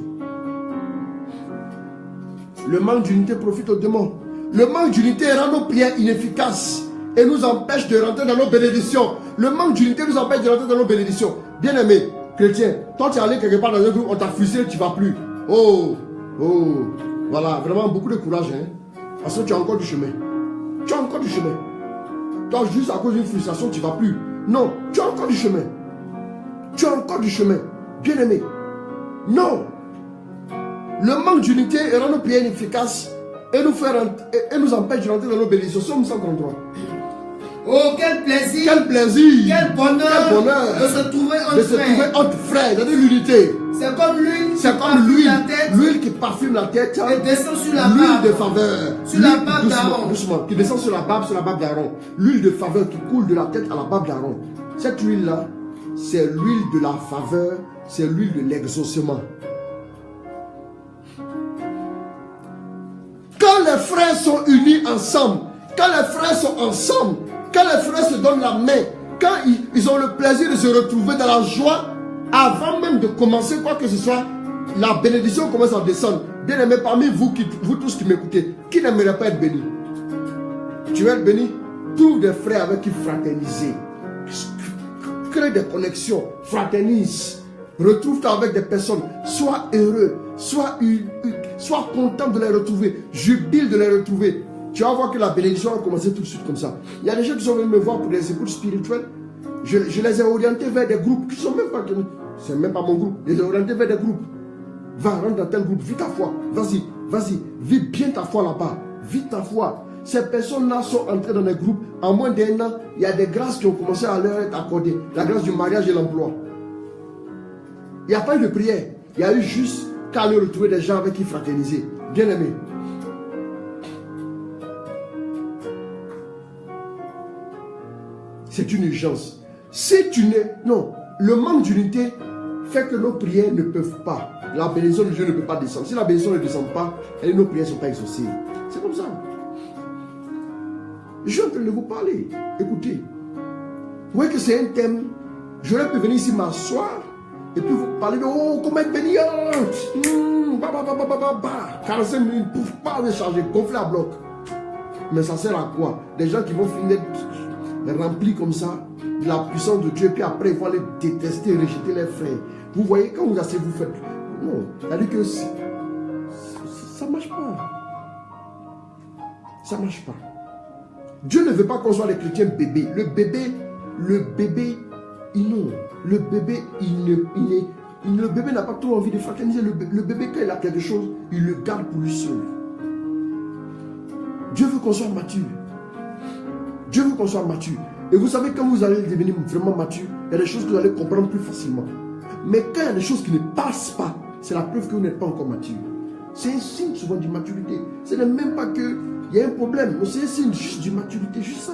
Le manque d'unité profite aux démons. Le manque d'unité rend nos prières inefficaces et nous empêche de rentrer dans nos bénédictions. Le manque d'unité nous empêche de rentrer dans nos bénédictions. Bien aimé, chrétien, toi tu es allé quelque part dans un groupe, on t'a frustré, tu ne vas plus. Oh, voilà, vraiment beaucoup de courage. Hein? Parce que tu as encore du chemin. Tu as encore du chemin. Toi, juste à cause d'une frustration, tu ne vas plus. Non, tu as encore du chemin. Tu as encore du chemin. Bien aimé. Non. Le manque d'unité rend nos prières inefficaces et nous empêche de rentrer dans nos bénédictions. Somme 133. Oh, quel plaisir! Quel plaisir! Quel bonheur! De se trouver entre frères, dans l'unité. C'est comme l'huile. C'est comme l'huile qui parfume la tête. Et descend sur la barbe. L'huile de faveur. Sur la barbe d'Aaron. Doucement, qui descend sur la barbe d'Aaron. L'huile de faveur qui coule de la tête à la barbe d'Aaron. Cette huile-là, c'est l'huile de la faveur, c'est l'huile de l'exaucement. Quand les frères sont unis ensemble, quand les frères sont ensemble, quand les frères se donnent la main, quand ils ont le plaisir de se retrouver dans la joie, avant même de commencer quoi que ce soit, la bénédiction commence à descendre. Bien aimé, parmi vous tous qui m'écoutez, qui n'aimerait pas être béni? Tu veux être béni? Trouve des frères avec qui fraterniser. Crée des connexions, fraternise. Retrouve-toi avec des personnes. Sois heureux, sois content de les retrouver, jubile de les retrouver. Tu vas voir que la bénédiction va commencer tout de suite comme ça. Il y a des gens qui sont venus me voir pour des écoutes spirituelles. Je les ai orientés vers des groupes qui sont même pas... C'est même pas mon groupe. Je les ai orientés vers des groupes. Va, rentre dans tel groupe, vis ta foi. Vas-y, vis bien ta foi là-bas. Vis ta foi. Ces personnes-là sont entrées dans des groupes. En moins d'un an, il y a des grâces qui ont commencé à leur être accordées. La grâce du mariage et l'emploi. Il n'y a pas eu de prière. Il y a eu juste qu'à aller retrouver des gens avec qui fraterniser. Bien aimé. C'est une urgence. Si tu n'es... Non, le manque d'unité fait que nos prières ne peuvent pas. La bénédiction de Dieu ne peut pas descendre. Si la bénédiction ne descend pas, nos prières ne sont pas exaucées. C'est comme ça. Je suis en train de vous parler. Écoutez. Vous voyez que c'est un thème. J'aurais pu venir ici m'asseoir et puis vous parler de oh, comment être béni. 45 minutes, pouf, pas décharger, gonfler à bloc. Mais ça sert à quoi? Des gens qui vont finir remplis comme ça de la puissance de Dieu, puis après ils vont les détester, rejeter les frères. Vous voyez, quand vous asseyez, vous faites. Non, c'est-à-dire que ça ne marche pas. Ça ne marche pas. Dieu ne veut pas qu'on soit des chrétiens bébés. Le bébé, non. Le bébé, le bébé n'a pas trop envie de fraterniser. Le bébé, quand il a quelque chose, il le garde pour lui seul. Dieu veut qu'on soit mature. Dieu veut qu'on soit mature. Et vous savez, quand vous allez devenir vraiment mature, il y a des choses que vous allez comprendre plus facilement. Mais quand il y a des choses qui ne passent pas, c'est la preuve que vous n'êtes pas encore mature. C'est un signe souvent d'immaturité. Ce n'est même pas qu'il y a un problème, mais c'est un signe juste d'immaturité, juste ça.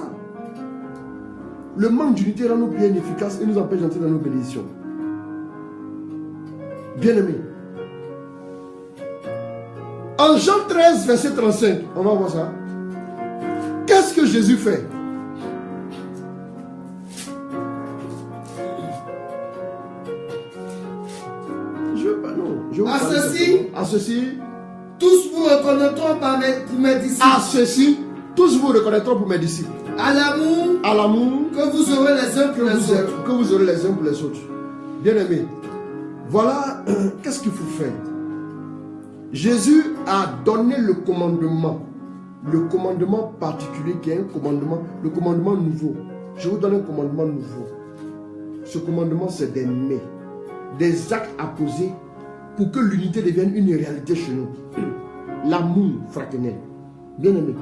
Le manque d'unité rend nos prières inefficaces et nous empêche d'entrer dans nos bénédictions. Bien-aimés. En Jean 13, verset 35, on va voir ça. Qu'est-ce que Jésus fait? À ceci, tous vous reconnaîtront pour mes disciples. À ceci, tous vous reconnaîtront pour mes disciples. À l'amour que vous aurez les uns pour les autres. Que vous aurez les uns pour les autres. Bien aimé, voilà qu'est-ce qu'il faut faire. Jésus a donné le commandement particulier qui est un commandement, le commandement nouveau. Je vous donne un commandement nouveau. Ce commandement, c'est d'aimer, des actes à poser pour que l'unité devienne une réalité chez nous. L'amour fraternel. Bien aimé.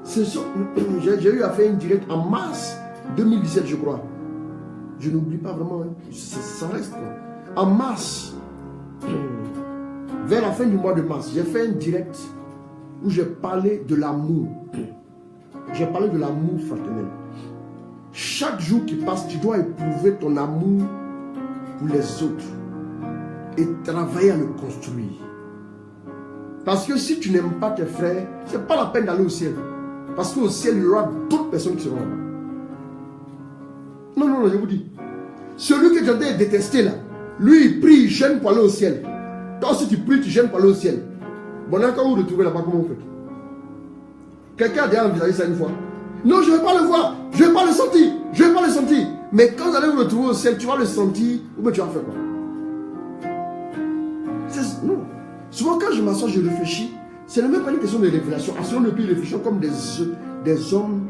J'ai eu à faire une direct en mars 2017, je crois. Je n'oublie pas vraiment. Ça reste. En mars, vers la fin du mois de mars, j'ai fait un direct où j'ai parlé de l'amour. J'ai parlé de l'amour fraternel. Chaque jour qui passe, tu dois éprouver ton amour pour les autres et travailler à le construire. Parce que si tu n'aimes pas tes frères, ce n'est pas la peine d'aller au ciel. Parce qu'au ciel, il y aura d'autres personnes qui seront là-bas. Non, je vous dis. Celui que j'entends détester là, lui il prie, il gêne pour aller au ciel. Toi aussi tu pries, tu gênes pour aller au ciel. Bon, quand vous le trouvez là-bas, comment vous faites? Quelqu'un a déjà envisagé ça une fois? Non, je ne vais pas le voir, je ne vais pas le sentir, Mais quand vous allez vous retrouver au ciel, tu vas le sentir, ou bien tu vas faire quoi? Non. Souvent quand je m'assois, je réfléchis. Ce n'est même pas une question de révélation. Selon le pays, réfléchissons comme des hommes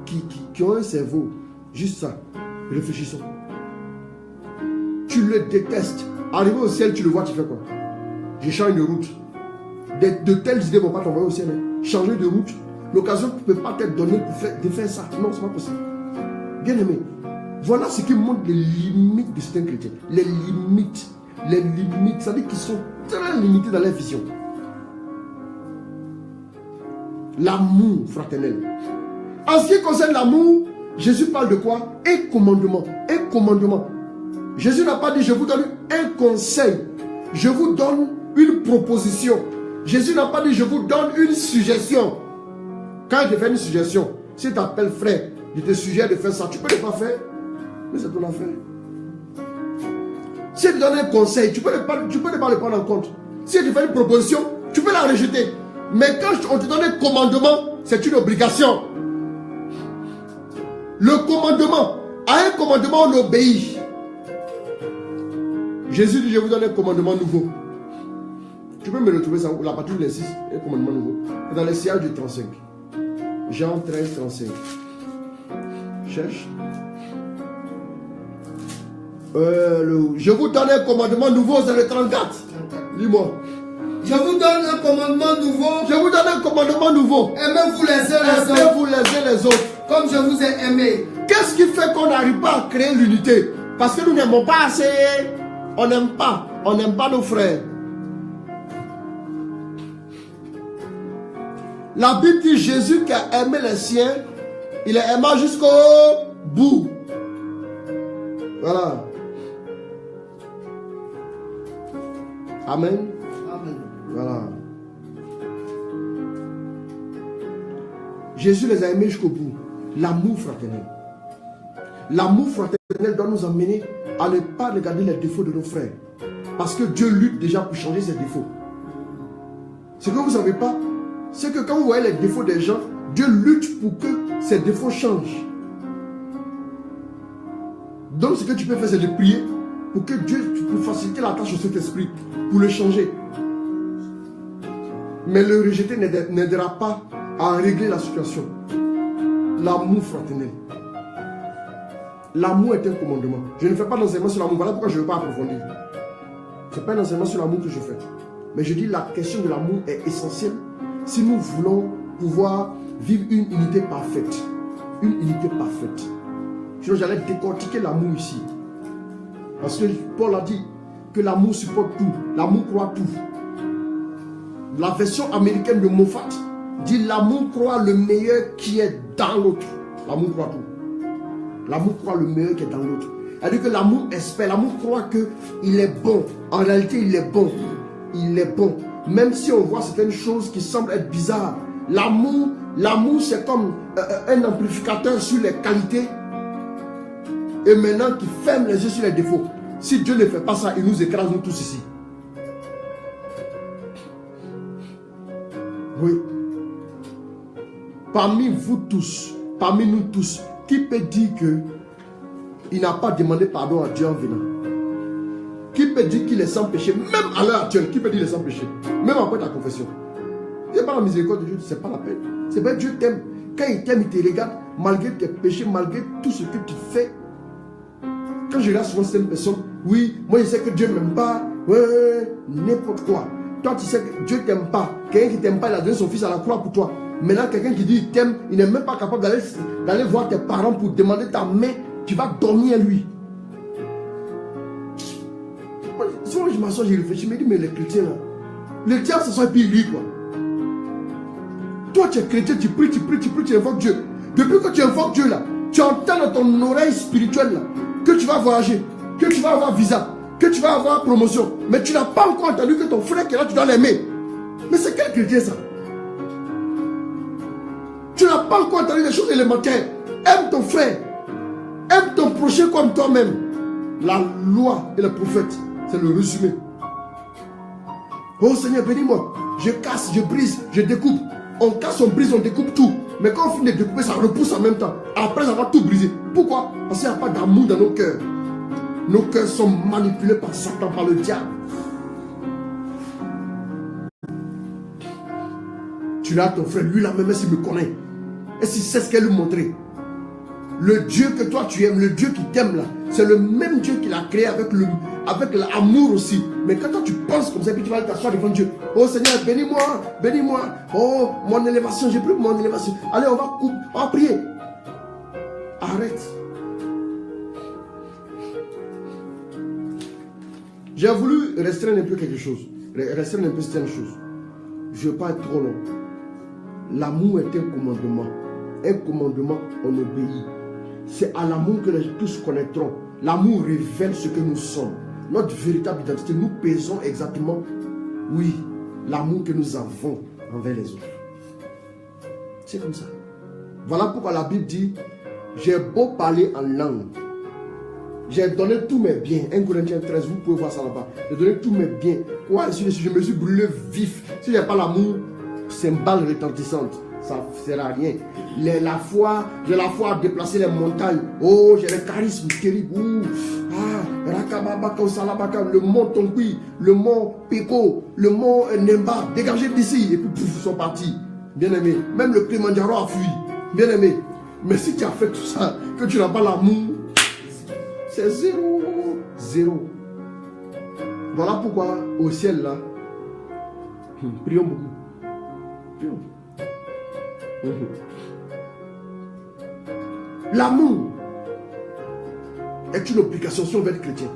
qui ont un cerveau. Juste ça. Réfléchissons. Tu le détestes. Arrivé au ciel, tu le vois, tu fais quoi? Je change de route. De telles idées ne vont pas t'envoyer au ciel. Changer de route. L'occasion ne peut pas t'être donnée de faire ça. Non, ce n'est pas possible. Bien aimé. Voilà ce qui montre les limites de certains chrétiens. Les limites, ça veut dire qu'ils sont très limités dans leur vision. L'amour fraternel. En ce qui concerne l'amour, Jésus parle de quoi? Un commandement. Un commandement. Jésus n'a pas dit je vous donne un conseil. Je vous donne une proposition. Jésus n'a pas dit je vous donne une suggestion. Quand je fais une suggestion, si tu appelles frère, je te suggère de faire ça, tu peux ne pas faire. Mais c'est ton affaire. Si je te donne un conseil, tu peux ne pas le prendre en compte. Si je te fais une proposition, tu peux la rejeter. Mais quand on te donne un commandement, c'est une obligation. Le commandement, à un commandement on obéit. Jésus dit je vous donne un commandement nouveau. Tu peux me retrouver ça, la partie de 6, un commandement nouveau. Dans les sièges du 35. Jean 13, 35. Cherche. Je vous donne un commandement nouveau, c'est le 34. Lis-moi. Je vous donne un commandement nouveau. Je vous donne un commandement nouveau. Aimez-vous les uns les autres. Aimez-vous les uns les autres. Comme je vous ai aimé. Qu'est-ce qui fait qu'on n'arrive pas à créer l'unité? Parce que nous n'aimons pas assez. On n'aime pas nos frères. La Bible dit Jésus qui a aimé les siens, il les aima jusqu'au bout. Voilà. Amen. Amen. Voilà. Jésus les a aimés jusqu'au bout. L'amour fraternel. L'amour fraternel doit nous amener à ne pas regarder les défauts de nos frères. Parce que Dieu lutte déjà pour changer ses défauts. Ce que vous ne savez pas, c'est que quand vous voyez les défauts des gens, Dieu lutte pour que ces défauts changent. Donc ce que tu peux faire, c'est de prier pour que Dieu, pour faciliter la tâche de cet esprit, pour le changer. Mais le rejeter n'aidera pas à régler la situation. L'amour fraternel. L'amour est un commandement. Je ne fais pas d'enseignement sur l'amour. Voilà pourquoi je ne veux pas approfondir. Ce n'est pas un enseignement sur l'amour que je fais. Mais je dis la question de l'amour est essentielle si nous voulons pouvoir vivre une unité parfaite. une unité parfaite. Sinon, j'allais décortiquer l'amour ici. Parce que Paul a dit que l'amour supporte tout, l'amour croit tout. La version américaine de Moffat dit l'amour croit le meilleur qui est dans l'autre. L'amour croit tout. L'amour croit le meilleur qui est dans l'autre. C'est-à-dire que l'amour espère, l'amour croit qu'il est bon. En réalité, il est bon. Il est bon. Même si on voit certaines choses qui semblent être bizarres. L'amour, c'est comme un amplificateur sur les qualités. Et maintenant, qui ferme les yeux sur les défauts. Si Dieu ne fait pas ça, il nous écrase nous tous ici. Oui. Parmi vous tous, parmi nous tous, qui peut dire que il n'a pas demandé pardon à Dieu en venant? Qui peut dire qu'il est sans péché, même à l'heure actuelle? Qui peut dire qu'il est sans péché, même après ta confession? Il n'y a pas la miséricorde de Dieu, c'est pas la peine. C'est vrai, Dieu t'aime. Quand il t'aime, il te regarde, malgré tes péchés, malgré tout ce que tu fais. Quand je regarde souvent certaines personnes, oui, moi je sais que Dieu ne m'aime pas, ouais, n'importe quoi. Toi tu sais que Dieu ne t'aime pas. Quelqu'un qui ne t'aime pas, il a donné son fils à la croix pour toi. Maintenant, quelqu'un qui dit il t'aime, il n'est même pas capable d'aller voir tes parents pour demander ta main, tu vas dormir à lui. Souvent je m'assois, je réfléchis, je me dis, mais les chrétiens là, le diable ce soit pire lui quoi. Toi tu es chrétien, tu pries, tu invoques Dieu. Depuis que tu invoques Dieu là, tu entends dans ton oreille spirituelle là, que tu vas voyager, que tu vas avoir visa, que tu vas avoir promotion. Mais tu n'as pas encore entendu que ton frère qui est là, tu dois l'aimer. Mais c'est quel chrétien ça? Tu n'as pas encore entendu des choses élémentaires. Aime ton frère. Aime ton prochain comme toi-même. La loi et le prophète, c'est le résumé. Oh Seigneur, bénis-moi. Je casse, je brise, je découpe. On casse, on brise, on découpe tout. Mais quand on finit de découper, ça repousse en même temps. Après avoir tout brisé. Pourquoi? Parce qu'il n'y a pas d'amour dans nos cœurs. Nos cœurs sont manipulés par Satan, par le diable. Tu l'as ton frère, lui là même s'il me connaît. Et s'il sait ce qu'elle lui montrer. Le Dieu que toi tu aimes, le Dieu qui t'aime là, c'est le même Dieu qui l'a créé avec l'amour aussi. Mais quand toi tu penses comme ça, puis tu vas t'asseoir devant Dieu. Oh Seigneur, bénis-moi, bénis-moi. Oh, mon élévation, j'ai plus mon élévation. Allez, on va prier. Arrête. J'ai voulu restreindre un peu quelque chose. Restreindre un peu certaines choses. Je ne veux pas être trop long. L'amour est un commandement. Un commandement, on obéit. C'est à l'amour que tous connaîtront. L'amour révèle ce que nous sommes. Notre véritable identité, nous pesons exactement, oui, l'amour que nous avons envers les autres. C'est comme ça. Voilà pourquoi la Bible dit, j'ai beau parler en langue. J'ai donné tous mes biens. 1 Corinthiens 13, vous pouvez voir ça là-bas. J'ai donné tous mes biens. Quoi, si je me suis brûlé vif. Si je n'ai pas l'amour, c'est une balle retentissante. Ça ne sert à rien. J'ai la foi à déplacer les montagnes. Oh, j'ai le charisme terrible. Rakababaka, Salabaka, le mont Tongui, le mont Peko, le mont Nemba. Dégagez d'ici. Et puis, pouf, ils sont partis. Bien aimé. Même le Kilimanjaro a fui. Bien aimé. Mais si tu as fait tout ça, que tu n'as pas l'amour, c'est zéro. Zéro. Voilà pourquoi au ciel là, prions beaucoup. Prions. L'amour est une obligation si on veut être chrétien.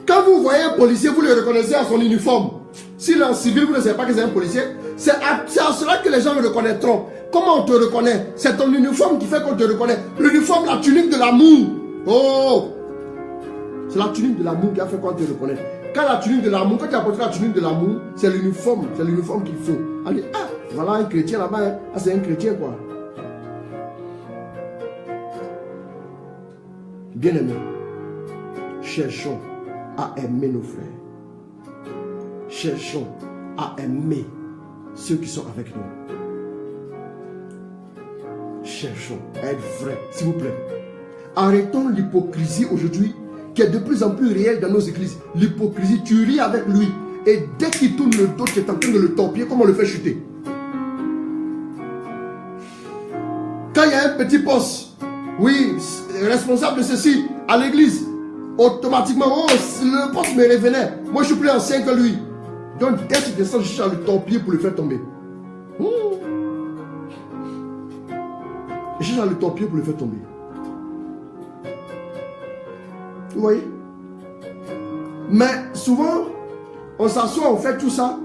Quand vous voyez un policier, vous le reconnaissez à son uniforme. S'il est en civil, vous ne savez pas que c'est un policier. C'est à cela que les gens le reconnaîtront. Comment on te reconnaît? C'est ton uniforme qui fait qu'on te reconnaît. L'uniforme, la tunique de l'amour. Oh! C'est la tunique de l'amour qui a fait qu'on te reconnaît. Quand la tunique de l'amour, quand tu as porté la tunique de l'amour, c'est l'uniforme qu'il faut. Allez, voilà un chrétien là-bas, hein. Ah, c'est un chrétien quoi. Bien aimé, cherchons à aimer nos frères. Cherchons à aimer ceux qui sont avec nous. Cherchons à être vrais, s'il vous plaît. Arrêtons l'hypocrisie aujourd'hui qui est de plus en plus réelle dans nos églises. L'hypocrisie, tu ris avec lui et dès qu'il tourne le dos, tu es en train de le torpiller, comment on le fait chuter? Quand il y a un petit poste, oui, responsable de ceci à l'église, automatiquement, oh, le poste me revenait. Moi, je suis plus ancien que lui. Donc, dès qu'il descend, je cherche à le torpiller pour le faire tomber. Je cherche à le torpiller pour le faire tomber. Vous voyez? Mais souvent, on s'assoit, on fait tout ça.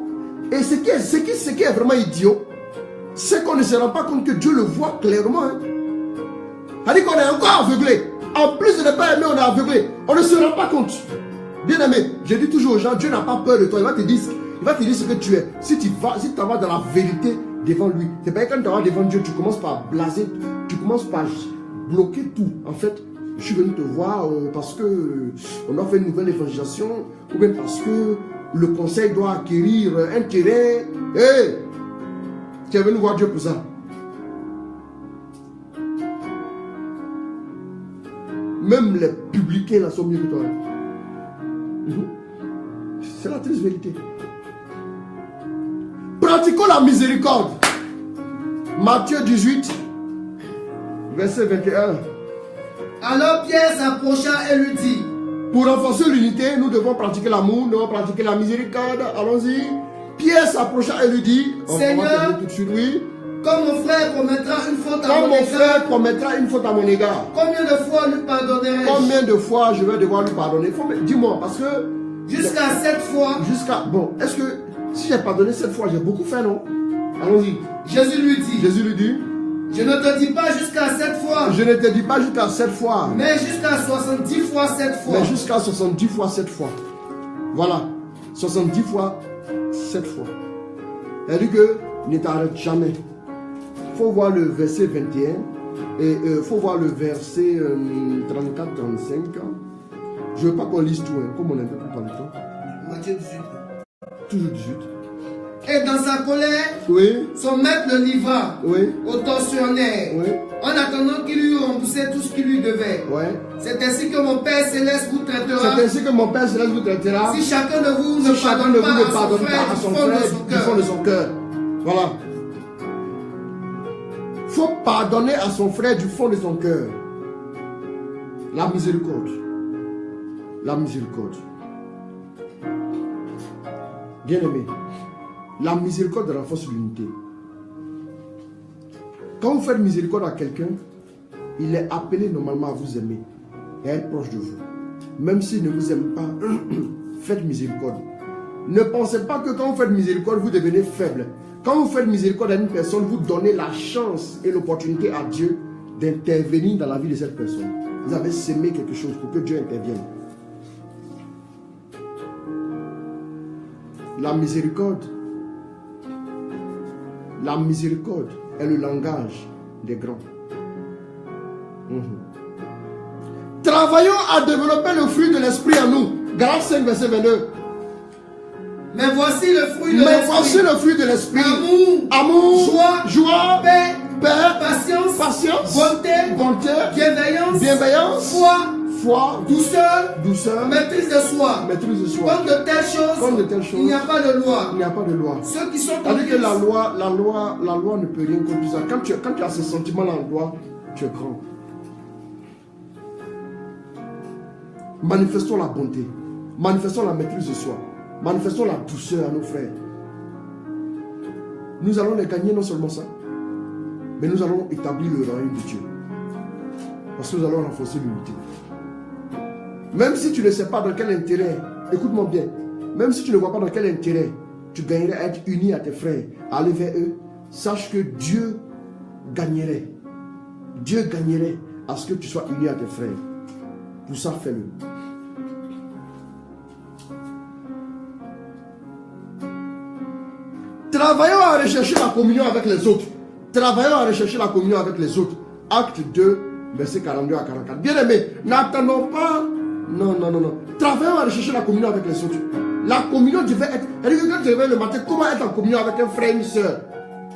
Et ce qui est vraiment idiot, c'est qu'on ne se rend pas compte que Dieu le voit clairement. Hein. C'est-à-dire qu'on est encore aveuglé. En plus de ne pas aimer, on est aveuglé. On ne se rend pas compte. Bien aimé, je dis toujours aux gens, Dieu n'a pas peur de toi. Il va te dire ce que tu es. Si tu vas dans la vérité devant lui, c'est pas quand tu vas devant Dieu, tu commences par blaser, tu commences par bloquer tout. En fait, je suis venu te voir parce que on a fait une nouvelle évangélisation, ou bien parce que le conseil doit acquérir un terrain. Hey, tu es venu voir Dieu pour ça. Même les publicains là sont mieux que toi. C'est la triste vérité. Pratiquons la miséricorde. Matthieu 18, verset 21. Alors Pierre s'approcha et lui dit: pour renforcer l'unité, nous devons pratiquer l'amour, nous devons pratiquer la miséricorde. Allons-y. Pierre s'approcha et lui dit: Seigneur, tout de suite, oui. Comme mon frère commettra une faute à mon égard, combien de fois lui pardonnerai-je? Combien de fois je vais devoir lui pardonner? Dis-moi, parce que jusqu'à 7 fois. Bon, est-ce que si j'ai pardonné 7 fois, j'ai beaucoup fait, non? Allons-y. Jésus lui dit: je ne te dis pas jusqu'à 7 fois. Je ne te dis pas jusqu'à 7 fois. Mais jusqu'à 70 fois 7 fois. Mais jusqu'à 70 fois 7 fois. Voilà. 70 fois 7 fois. C'est-à-dire que ne t'arrête jamais. Il faut voir le verset 21 et il faut voir le verset 34-35. Je ne veux pas qu'on lise tout, hein, comme on n'a pas tout le temps. Matthieu 18. Toujours 18. Et dans sa colère, oui, son maître le livra, oui, au tortionnaire, oui, en attendant qu'il lui remboursait tout ce qu'il lui devait. Oui. C'est ainsi que mon Père Céleste vous traitera. C'est ainsi que mon Père Céleste vous traitera. Si chacun de vous ne pardonne pas à son frère du fond de son cœur. Voilà. Il faut pardonner à son frère du fond de son cœur. La miséricorde. La miséricorde. Bien aimé, la miséricorde renforce l'unité. Quand vous faites miséricorde à quelqu'un, il est appelé normalement à vous aimer et à être proche de vous. Même s'il ne vous aime pas, faites miséricorde. Ne pensez pas que quand vous faites miséricorde, vous devenez faible. Quand vous faites miséricorde à une personne, vous donnez la chance et l'opportunité à Dieu d'intervenir dans la vie de cette personne. Vous avez sémé quelque chose pour que Dieu intervienne. La miséricorde est le langage des grands. Travaillons à développer le fruit de l'esprit en nous. Galates 5, verset 22. Mais voici le fruit de l'esprit. Amour, joie, paix, patience, bonté, bienveillance, foi, douceur, maîtrise de soi. Comme de telles choses, il n'y a pas de loi. Ceux qui sont en Christ. La loi ne peut rien contre ça. Quand tu as ce sentiment-là en loi, tu es grand. Manifestons la bonté. Manifestons la maîtrise de soi. Manifestons la douceur à nos frères. Nous allons les gagner, non seulement ça, mais nous allons établir le royaume de Dieu. Parce que nous allons renforcer l'unité. Même si tu ne sais pas dans quel intérêt, écoute-moi bien, même si tu ne vois pas dans quel intérêt tu gagnerais à être uni à tes frères, à aller vers eux, sache que Dieu gagnerait. Dieu gagnerait à ce que tu sois uni à tes frères. Pour ça, fais-le. Travaillons à rechercher la communion avec les autres. Travaillons à rechercher la communion avec les autres. Acte 2, verset 42 à 44. Bien aimé, n'attendons pas. Non. Travaillons à rechercher la communion avec les autres. La communion devait être. Quand tu réveilles le matin, comment être en communion avec un frère et une soeur?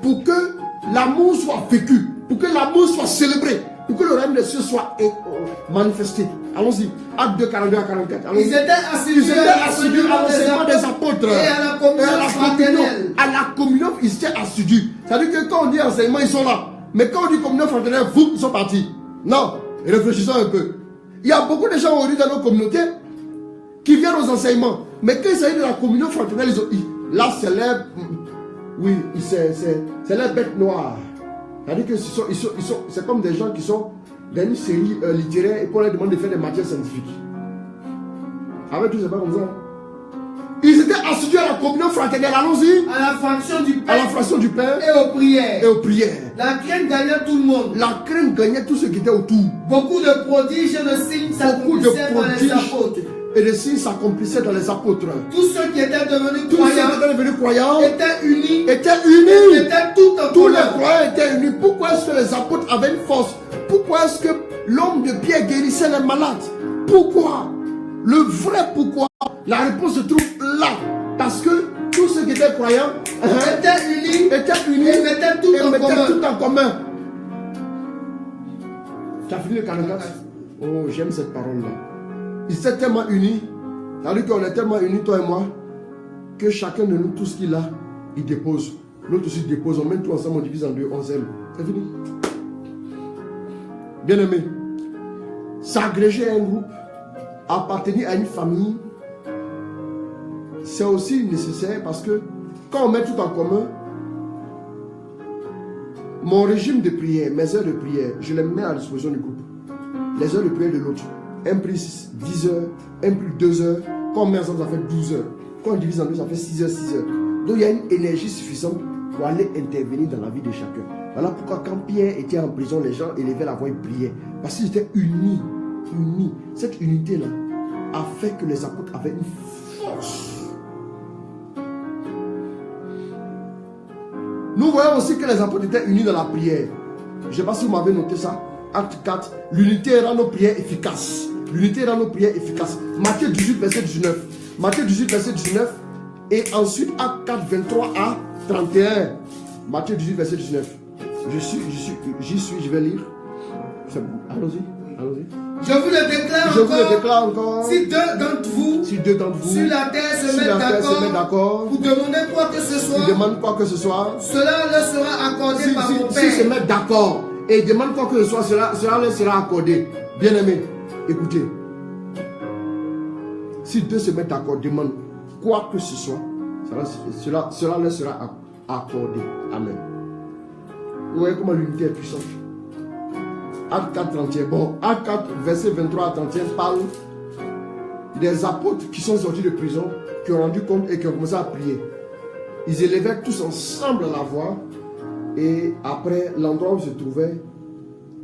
Pour que l'amour soit vécu, pour que l'amour soit célébré, pour que le règne des cieux soit manifesté. Allons-y. Acte 2, 42 à 44. Ils étaient assidus à l'enseignement des apôtres. Et à la communion fraternelle. À la communion, ils étaient assidus. C'est-à-dire que quand on dit enseignement, ils sont là. Mais quand on dit communion fraternelle, ils sont partis. Non. Réfléchissons un peu. Il y a beaucoup de gens aujourd'hui dans nos communautés qui viennent aux enseignements. Mais quand il s'agit de la communion fraternelle, là c'est l'air. Oui, c'est l'air bête noire. C'est-à-dire que c'est comme des gens qui sont dans une série littéraire et qu'on leur demande de faire des matières scientifiques. Avec tout, c'est pas comme ça. Ils étaient assidus à la communion fraternelle, allons-y. À la fraction du pain. À la fraction du pain. Et aux prières. Et aux prières. La crainte gagnait tout le monde. La crainte gagnait tout ce qui était autour. Beaucoup de prodiges et de signes s'accomplissaient dans les apôtres. Et les signes s'accomplissaient dans les apôtres. Tous ceux qui étaient devenus croyants étaient unis. Tous les croyants étaient unis. Pourquoi est-ce que les apôtres avaient une force? Pourquoi est-ce que l'homme de Pierre guérissait les malades? Pourquoi? Le vrai pourquoi? La réponse se trouve là. Parce que tous ceux qui étaient croyants étaient unis et mettaient tout en commun. Tu as fini le 44? Oh, j'aime cette parole-là. Ils étaient tellement unis. C'est-à-dire qu'on est tellement unis, toi et moi, que chacun de nous, tout ce qu'il a, il dépose. L'autre aussi dépose. On met tout ensemble, on divise en deux, on s'aime. C'est fini. Bien aimé, s'agréger à un groupe, appartenir à une famille, c'est aussi nécessaire parce que quand on met tout en commun, mon régime de prière, mes heures de prière, je les mets à disposition du groupe. Les heures de prière de l'autre. Un plus 10 heures, un plus 2 heures. Quand on met ensemble, ça fait 12 heures. Quand on divise en deux, ça fait 6 heures, 6 heures. Donc il y a une énergie suffisante pour aller intervenir dans la vie de chacun. Voilà pourquoi quand Pierre était en prison, les gens élevaient la voix et priaient. Parce qu'ils étaient unis. Cette unité-là a fait que les apôtres avaient une force. Nous voyons aussi que les apôtres étaient unis dans la prière. Je ne sais pas si vous m'avez noté ça. Acte 4. L'unité rend nos prières efficaces. L'unité rend nos prières efficaces. Matthieu 18, verset 19. Matthieu 18, verset 19. Et ensuite, Acte 4, 23 à 31. Matthieu 18, verset 19. J'y suis, je vais lire. Allons-y. Je vous le déclare encore. Si deux d'entre vous sur la terre se mettent d'accord pour demander quoi que ce soit, cela leur sera accordé par mon Père. S'ils se mettent d'accord et demandent quoi que ce soit, cela leur sera accordé. Bien aimé, écoutez. Si deux se mettent d'accord, demandent quoi que ce soit, cela leur sera accordé. Amen. Vous voyez comment l'unité est puissante. Acte 4, 31. Bon, Acte 4, verset 23 à 31 parle des apôtres qui sont sortis de prison, qui ont rendu compte et qui ont commencé à prier. Ils élevaient tous ensemble la voix et après, l'endroit où ils se trouvaient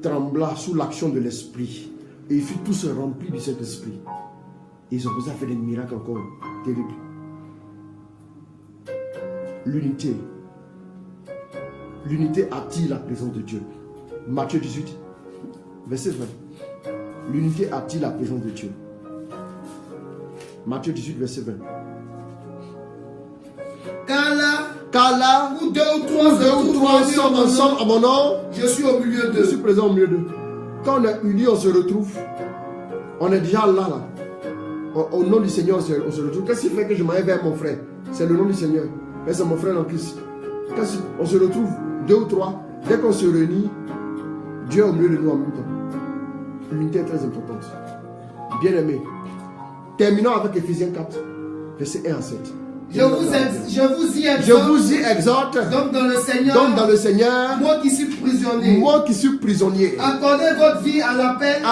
trembla sous l'action de l'Esprit. Et ils furent tous remplis de cet esprit. Et ils ont commencé à faire des miracles encore terribles. L'unité. L'unité attire la présence de Dieu. Matthieu 18. Verset 20. L'unité attire la présence de Dieu. Matthieu 18, verset 20. Car là, où deux ou trois sont ensemble à mon nom, je suis au milieu d'eux. Je suis présent au milieu d'eux. Quand on est unis, on se retrouve. On est déjà là. Au nom du Seigneur, on se retrouve. Qu'est-ce qui fait que je m'en vais vers mon frère? C'est le nom du Seigneur. Mais c'est mon frère en Christ. On se retrouve, deux ou trois. Dès qu'on se réunit, Dieu est au milieu de nous en même temps. L'unité est très importante. Bien aimé. Terminons avec Ephésiens 4, verset 1 à 7. Je vous y exhorte. Donc dans le Seigneur. Moi qui suis prisonnier. Accordez votre vie à l'appel.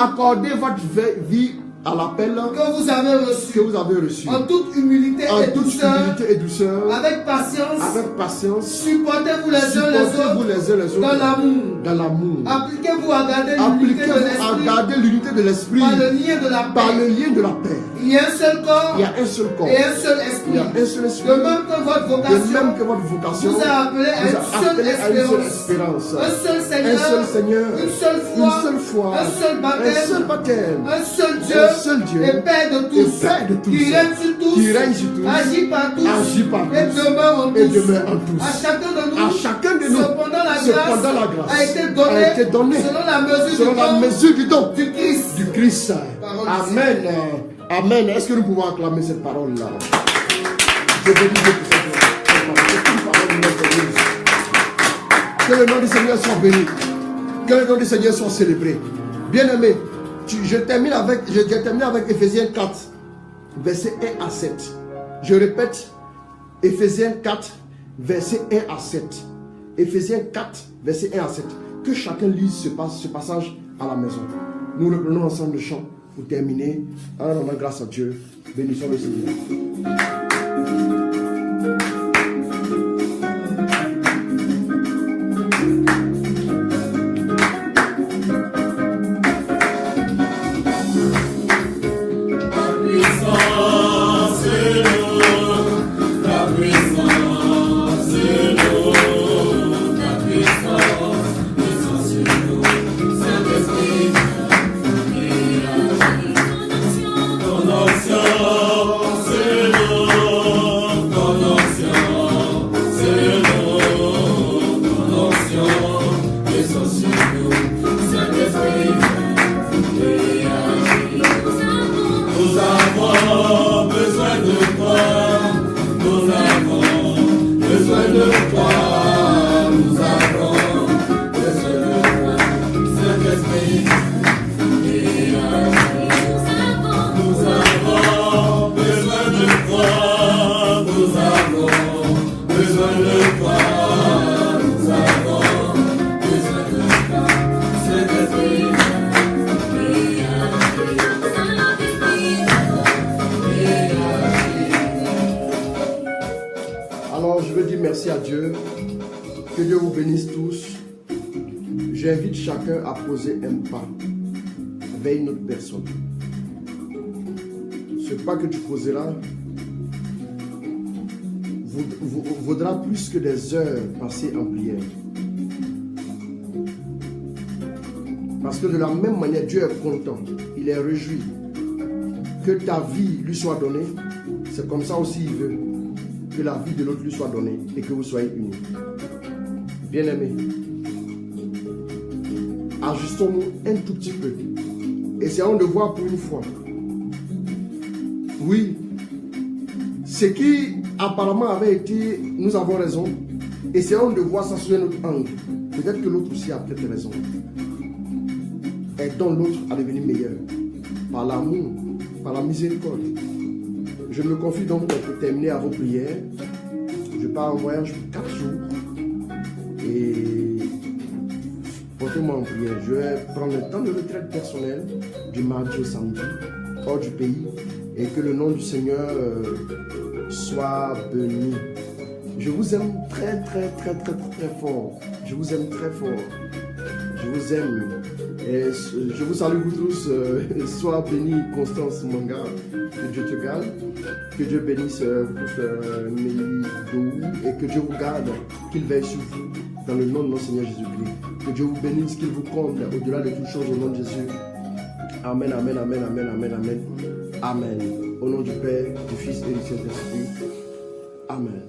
À l'appel que vous avez reçu. En toute humilité et douceur. Avec patience. Supportez-vous les uns les autres. Dans l'amour. Appliquez-vous à garder l'unité de l'esprit. Par le lien de la paix. Il y a un seul corps. Et un seul esprit. De même que votre vocation. Vous a appelé à une seule espérance. Un seul Seigneur. Une seule foi. Un seul baptême. Un seul Dieu. Et Père de tous, qui règne sur tous, agit par tous, et demeure en tous. À chacun de nous, cependant la grâce a été donnée selon la mesure du don du Christ. Amen. Amen. Est-ce que nous pouvons acclamer cette parole-là? Je bénis Dieu pour cette parole. Que le nom du Seigneur soit béni. Que le nom du Seigneur soit célébré. Bien-aimé, je termine avec Ephésiens 4, verset 1 à 7. Je répète, Ephésiens 4, verset 1 à 7. Éphésiens 4, verset 1 à 7. Que chacun lise ce passage à la maison. Nous reprenons ensemble le chant pour terminer en rendant grâce à Dieu. Bénissons le Seigneur. Alors, je veux dire merci à Dieu. Que Dieu vous bénisse tous. J'invite chacun à poser un pas vers une autre personne. Ce pas que tu poseras vaudra plus que des heures passées en prière. Parce que de la même manière, Dieu est content. Il est réjoui que ta vie lui soit donnée. C'est comme ça aussi il veut que la vie de l'autre lui soit donnée et que vous soyez unis. Bien-aimés, ajustons-nous un tout petit peu. Essayons de voir pour une fois. Oui, ce qui apparemment avait été, nous avons raison. Essayons de voir ça sous un autre angle. Peut-être que l'autre aussi a peut-être raison. Aidons l'autre à devenir meilleur. Par l'amour, par la miséricorde. Je me confie donc pour terminer à vos prières. Je pars en voyage pour 4 jours. Et portez-moi en prière. Je vais prendre le temps de retraite personnelle du mardi au samedi, hors du pays. Et que le nom du Seigneur soit béni. Je vous aime très fort. Je vous aime très fort. Je vous aime. Et je vous salue vous tous. Sois béni, Constance Manga. Que Dieu te garde. Que Dieu bénisse Mélie Dou. Et que Dieu vous garde. Qu'il veille sur vous. Dans le nom de notre Seigneur Jésus-Christ. Que Dieu vous bénisse. Qu'il vous comble au-delà de toutes choses au nom de Jésus. Amen, amen, amen, amen, amen, amen. Amen. Au nom du Père, du Fils et du Saint-Esprit. Amen.